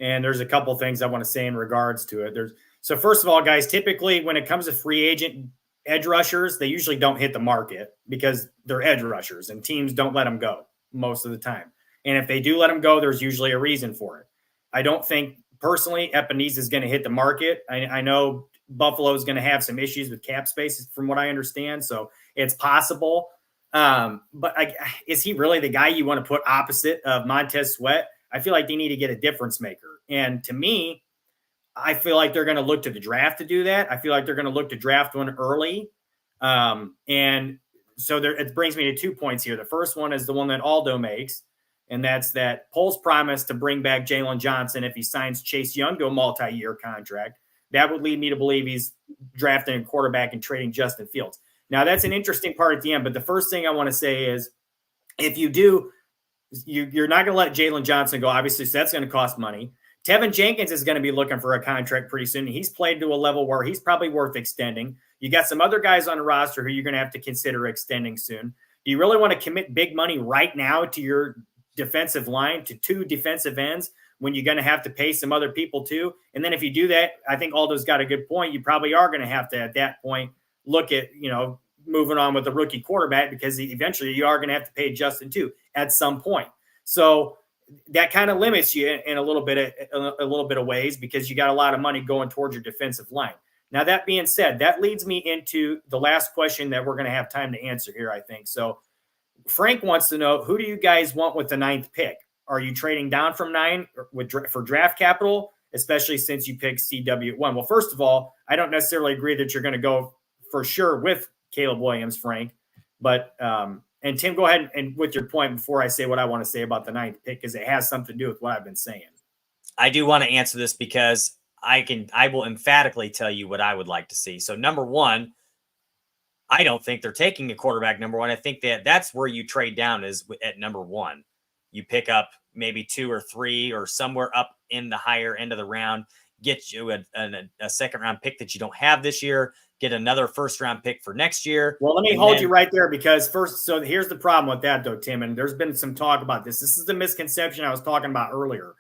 And there's a couple things I want to say in regards to it. So first of all, guys, typically when it comes to free agent edge rushers, they usually don't hit the market because they're edge rushers and teams don't let them go most of the time. And if they do let them go, there's usually a reason for it. I don't think personally Epenesa is going to hit the market. I know Buffalo is going to have some issues with cap space from what I understand. So it's possible. But is he really the guy you want to put opposite of Montez Sweat? I feel like they need to get a difference maker. And to me, I feel like they're going to look to the draft to do that. I feel like they're going to look to draft one early. And so it brings me to 2 points here. The first one is the one that Aldo makes, and that's that Poles promised to bring back Jalen Johnson if he signs Chase Young to a multi-year contract. That would lead me to believe he's drafting a quarterback and trading Justin Fields. Now, that's an interesting part at the end, but the first thing I want to say is if you do, you're not going to let Jalen Johnson go, obviously, so that's going to cost money. Tevin Jenkins is going to be looking for a contract pretty soon. He's played to a level where he's probably worth extending. You got some other guys on the roster who you're going to have to consider extending soon. Do you really want to commit big money right now to your defensive line, to 2 defensive ends, when you're going to have to pay some other people too? And then if you do that, I think Aldo's got a good point. You probably are going to have to, at that point, look at, moving on with the rookie quarterback, because eventually you are going to have to pay Justin too at some point. So that kind of limits you in a little bit of ways, because you got a lot of money going towards your defensive line. Now, that being said, that leads me into the last question that we're going to have time to answer here, I think. So Frank wants to know, who do you guys want with the 9th pick? Are you trading down from 9 for draft capital, especially since you picked CW at 1? Well, first of all, I don't necessarily agree that you're going to go for sure with Caleb Williams, Frank. But and Tim, go ahead and with your point before I say what I want to say about the 9th pick, because it has something to do with what I've been saying. I do want to answer this because I will emphatically tell you what I would like to see. So number one, I don't think they're taking a quarterback number 1. I think that's where you trade down, is at number 1. You pick up maybe 2 or 3 or somewhere up in the higher end of the round, get you a second round pick that you don't have this year, get another first round pick for next year. Well, let me hold you right there, because so here's the problem with that though, Tim, and there's been some talk about this. This is the misconception I was talking about earlier.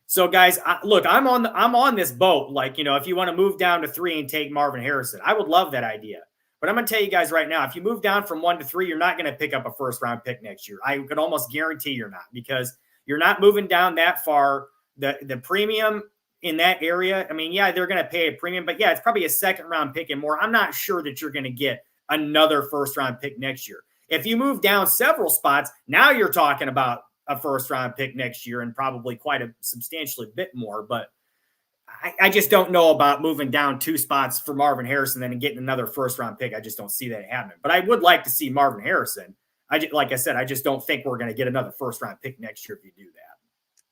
So guys, look, I'm on this boat. Like, if you want to move down to 3 and take Marvin Harrison, I would love that idea. But I'm going to tell you guys right now, if you move down from 1 to 3, you're not going to pick up a first round pick next year. I could almost guarantee you're not, because you're not moving down that far. The premium in that area, I mean, yeah, they're going to pay a premium, but yeah, it's probably a second round pick and more. I'm not sure that you're going to get another first round pick next year. If you move down several spots, now you're talking about a first round pick next year, and probably quite a substantially bit more. But I just don't know about moving down 2 spots for Marvin Harrison and then getting another first round pick. I just don't see that happening. But I would like to see Marvin Harrison. Like I said, I just don't think we're going to get another first round pick next year if you do that.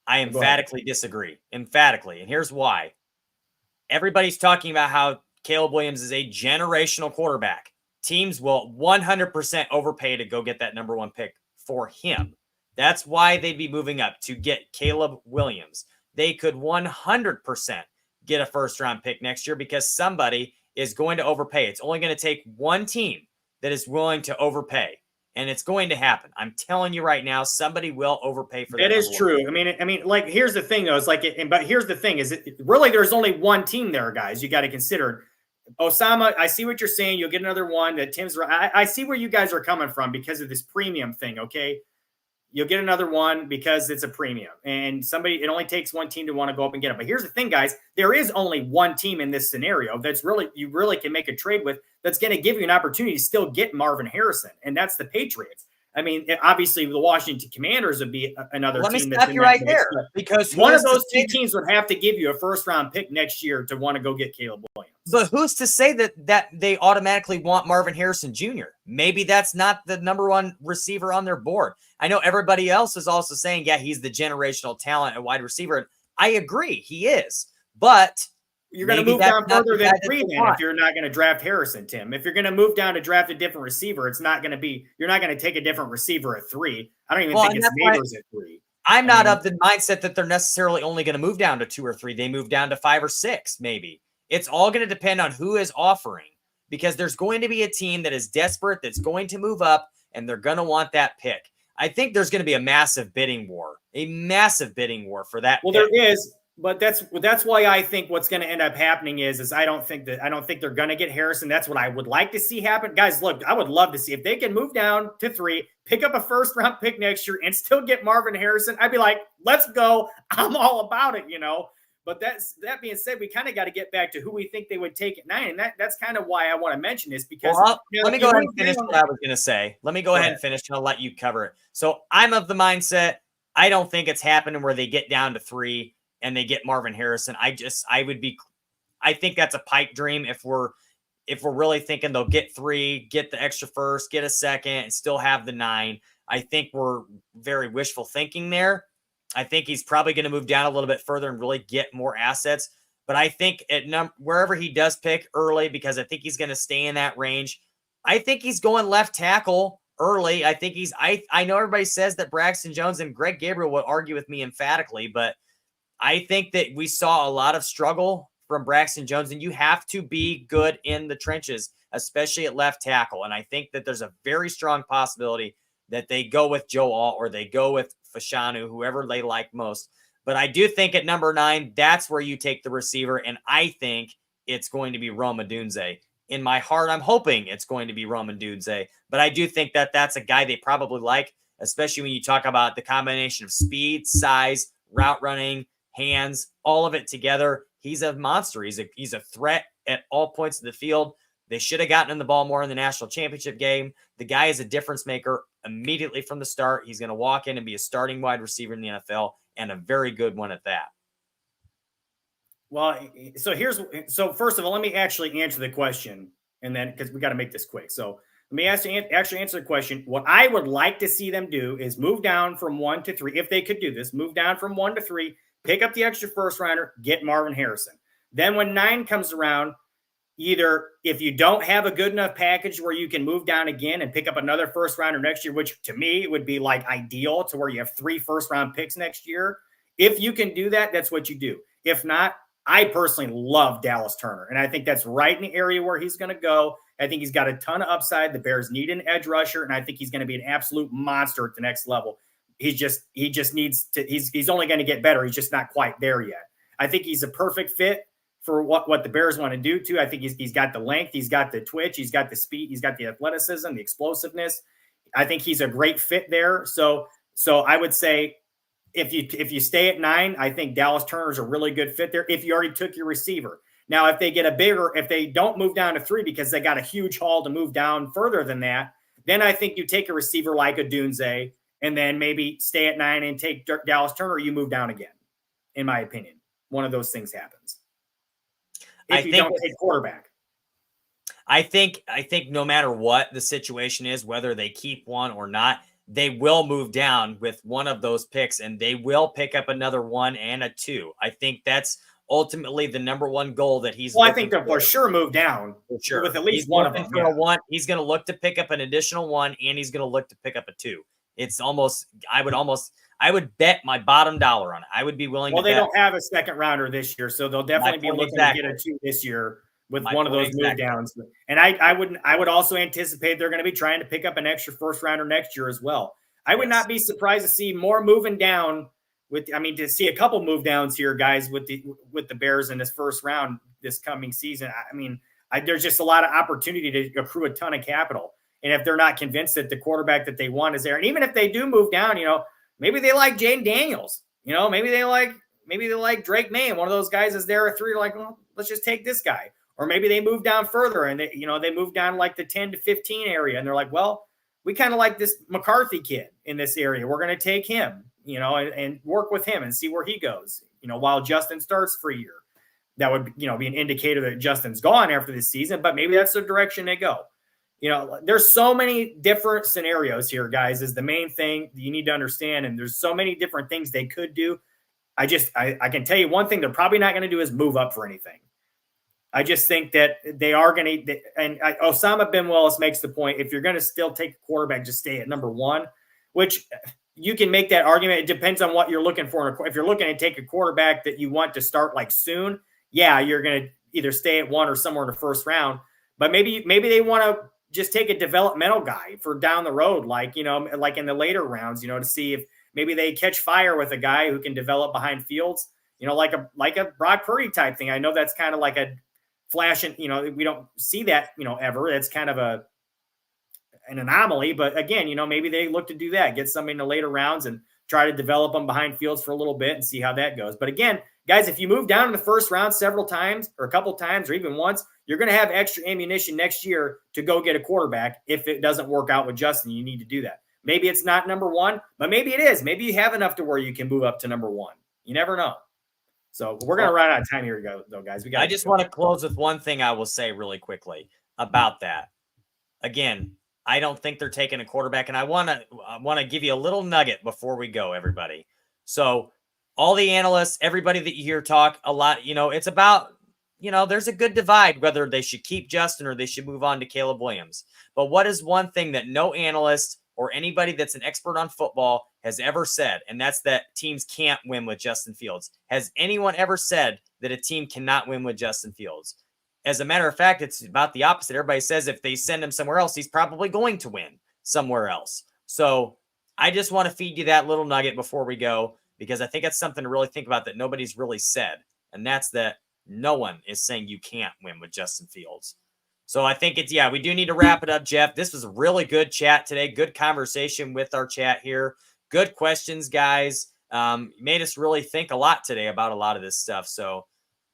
I emphatically disagree. Emphatically. And here's why. Everybody's talking about how Caleb Williams is a generational quarterback. Teams will 100% overpay to go get that number 1 pick for him. That's why they'd be moving up to get Caleb Williams. They could 100% get a first round pick next year, because somebody is going to overpay. It's only going to take one team that is willing to overpay. And it's going to happen. I'm telling you right now, somebody will overpay for that. It is true. I mean, like, here's the thing, though. It's like, but here's the thing: is it really? There's only one team there, guys. You got to consider. Osama, I see what you're saying. You'll get another one. That Tim's. I see where you guys are coming from because of this premium thing. Okay, You'll get another one because it's a premium. And it only takes one team to want to go up and get it. But here's the thing, guys. There is only one team in this scenario you really can make a trade with that's going to give you an opportunity to still get Marvin Harrison, and that's the Patriots. I mean, obviously, the Washington Commanders would be another Let team. me stop you right there, because one of those two teams would have to give you a first-round pick next year to want to go get Caleb Williams. But who's to say that they automatically want Marvin Harrison Jr.? Maybe that's not the number one receiver on their board. I know everybody else is also saying, yeah, he's the generational talent at wide receiver. I agree, he is. But you're going to move down further than 3 then if you're not going to draft Harrison, Tim. If you're going to move down to draft a different receiver, you're not going to take a different receiver at 3. I don't even think it's Neighbors at 3. I'm not of the mindset that they're necessarily only going to move down to 2 or 3. They move down to 5 or 6, maybe. It's all going to depend on who is offering, because there's going to be a team that is desperate, that's going to move up, and they're going to want that pick. I think there's going to be a massive bidding war for that. Well, pick. there is. But that's why I think what's going to end up happening is I don't think they're going to get Harrison. That's what I would like to see happen. Guys, look, I would love to see if they can move down to 3, pick up a first-round pick next year, and still get Marvin Harrison. I'd be like, let's go. I'm all about it, But that being said, we kind of got to get back to who we think they would take at 9, and that's kind of why I want to mention this, because let me go ahead and finish what I was going to say. Let me go ahead and finish, and I'll let you cover it. So I'm of the mindset, I don't think it's happening where they get down to 3 and they get Marvin Harrison. I think that's a pipe dream if we're really thinking they'll get 3, get the extra first, get a second, and still have the 9. I think we're very wishful thinking there. I think he's probably going to move down a little bit further and really get more assets. But I think wherever he does pick early, because I think he's going to stay in that range, I think he's going left tackle early. I think I know everybody says that Braxton Jones and Greg Gabriel would argue with me emphatically, but I think that we saw a lot of struggle from Braxton Jones, and you have to be good in the trenches, especially at left tackle. And I think that there's a very strong possibility that they go with Joe Alt or they go with Fashanu, whoever they like most. But I do think at number 9, that's where you take the receiver, and I think it's going to be Rome Odunze. In my heart, I'm hoping it's going to be Rome Odunze, but I do think that that's a guy they probably like, especially when you talk about the combination of speed, size, route running, hands, all of it together. He's a monster. He's a threat at all points of the field. They should have gotten him the ball more in the national championship game. The guy is a difference maker immediately from the start. He's going to walk in and be a starting wide receiver in the NFL, and a very good one at that. Well, so first of all, let me actually answer the question, and then because we got to make this quick. So let me actually answer the question. What I would like to see them do is move down from 1 to 3. If they could do this, move down from 1 to 3, pick up the extra first rounder, get Marvin Harrison. Then when 9 comes around, either if you don't have a good enough package where you can move down again and pick up another first rounder next year, which to me would be like ideal to where you have 3 first-round picks next year. If you can do that, that's what you do. If not, I personally love Dallas Turner, and I think that's right in the area where he's going to go. I think he's got a ton of upside. The Bears need an edge rusher, and I think he's going to be an absolute monster at the next level. He just needs to. He's only going to get better. He's just not quite there yet. I think he's a perfect fit for what the Bears want to do too. I think he's got the length, he's got the twitch, he's got the speed, he's got the athleticism, the explosiveness. I think he's a great fit there. So I would say if you stay at 9, I think Dallas Turner's a really good fit there. If you already took your receiver. Now, if they don't move down to 3 because they got a huge haul to move down further than that, then I think you take a receiver like Odunze and then maybe stay at 9 and take Dallas Turner, or you move down again. In my opinion, one of those things happens. If you don't take quarterback. I think no matter what the situation is, whether they keep one or not, they will move down with one of those picks, and they will pick up another 1 and a 2. I think that's ultimately the number one goal that he's. Well, I think they'll for sure move down for sure with at least one of them. Yeah. He's going to look to pick up an additional 1, and he's going to look to pick up a 2. It's almost. I would bet my bottom dollar on it. I would be willing. Well, to they bet. don't have a second rounder this year, so they'll definitely be looking to get a 2 this year with one of those move downs. And I would also anticipate they're going to be trying to pick up an extra first rounder next year as well. I would not be surprised to see more moving down to see a couple move downs here, guys, with the Bears in this first round this coming season. There's just a lot of opportunity to accrue a ton of capital. And if they're not convinced that the quarterback that they want is there, and even if they do move down, maybe they like Jaden Daniels, maybe they like Drake May, and one of those guys is there at 3. Like, well, let's just take this guy. Or maybe they move down further and they move down like the 10 to 15 area, and they're like, well, we kind of like this McCarthy kid in this area. We're going to take him, and work with him and see where he goes, while Justin starts for a year. That would, be an indicator that Justin's gone after this season, but maybe that's the direction they go. There's so many different scenarios here, guys, is the main thing you need to understand. And there's so many different things they could do. I can tell you one thing they're probably not going to do is move up for anything. I just think that they are going to, and Osama bin Willis makes the point, if you're going to still take a quarterback, just stay at number 1, which you can make that argument. It depends on what you're looking for. If you're looking to take a quarterback that you want to start like soon, yeah, you're going to either stay at 1 or somewhere in the first round. But maybe they want to just take a developmental guy for down the road, like in the later rounds, to see if maybe they catch fire with a guy who can develop behind Fields, like a Brock Purdy type thing. I know that's kind of like a flash, and we don't see that ever. It's kind of an anomaly, but again, maybe they look to do that, get somebody in the later rounds and try to develop them behind Fields for a little bit and see how that goes. But again, guys, if you move down in the first round several times or a couple times or even once, you're going to have extra ammunition next year to go get a quarterback. If it doesn't work out with Justin, you need to do that. Maybe it's not number 1, but maybe it is. Maybe you have enough to where you can move up to number 1. You never know. So we're going to run out of time here, though, guys. I just want to close with one thing I will say really quickly about that. Again, I don't think they're taking a quarterback, and I want to give you a little nugget before we go, everybody. So all the analysts, everybody that you hear talk a lot, it's about, there's a good divide whether they should keep Justin or they should move on to Caleb Williams. But what is one thing that no analyst or anybody that's an expert on football has ever said, and that's that teams can't win with Justin Fields? Has anyone ever said that a team cannot win with Justin Fields? As a matter of fact, it's about the opposite. Everybody says if they send him somewhere else, he's probably going to win somewhere else. So I just want to feed you that little nugget before we go, because I think it's something to really think about that nobody's really said, and that's that no one is saying you can't win with Justin Fields. So I think we do need to wrap it up, Jeff. This was a really good chat today. Good conversation with our chat here. Good questions, guys. Made us really think a lot today about a lot of this stuff. So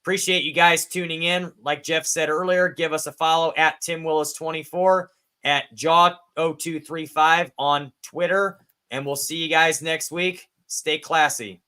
appreciate you guys tuning in. Like Jeff said earlier, give us a follow at TimWillis24, at Jaw0235 on Twitter. And we'll see you guys next week. Stay classy.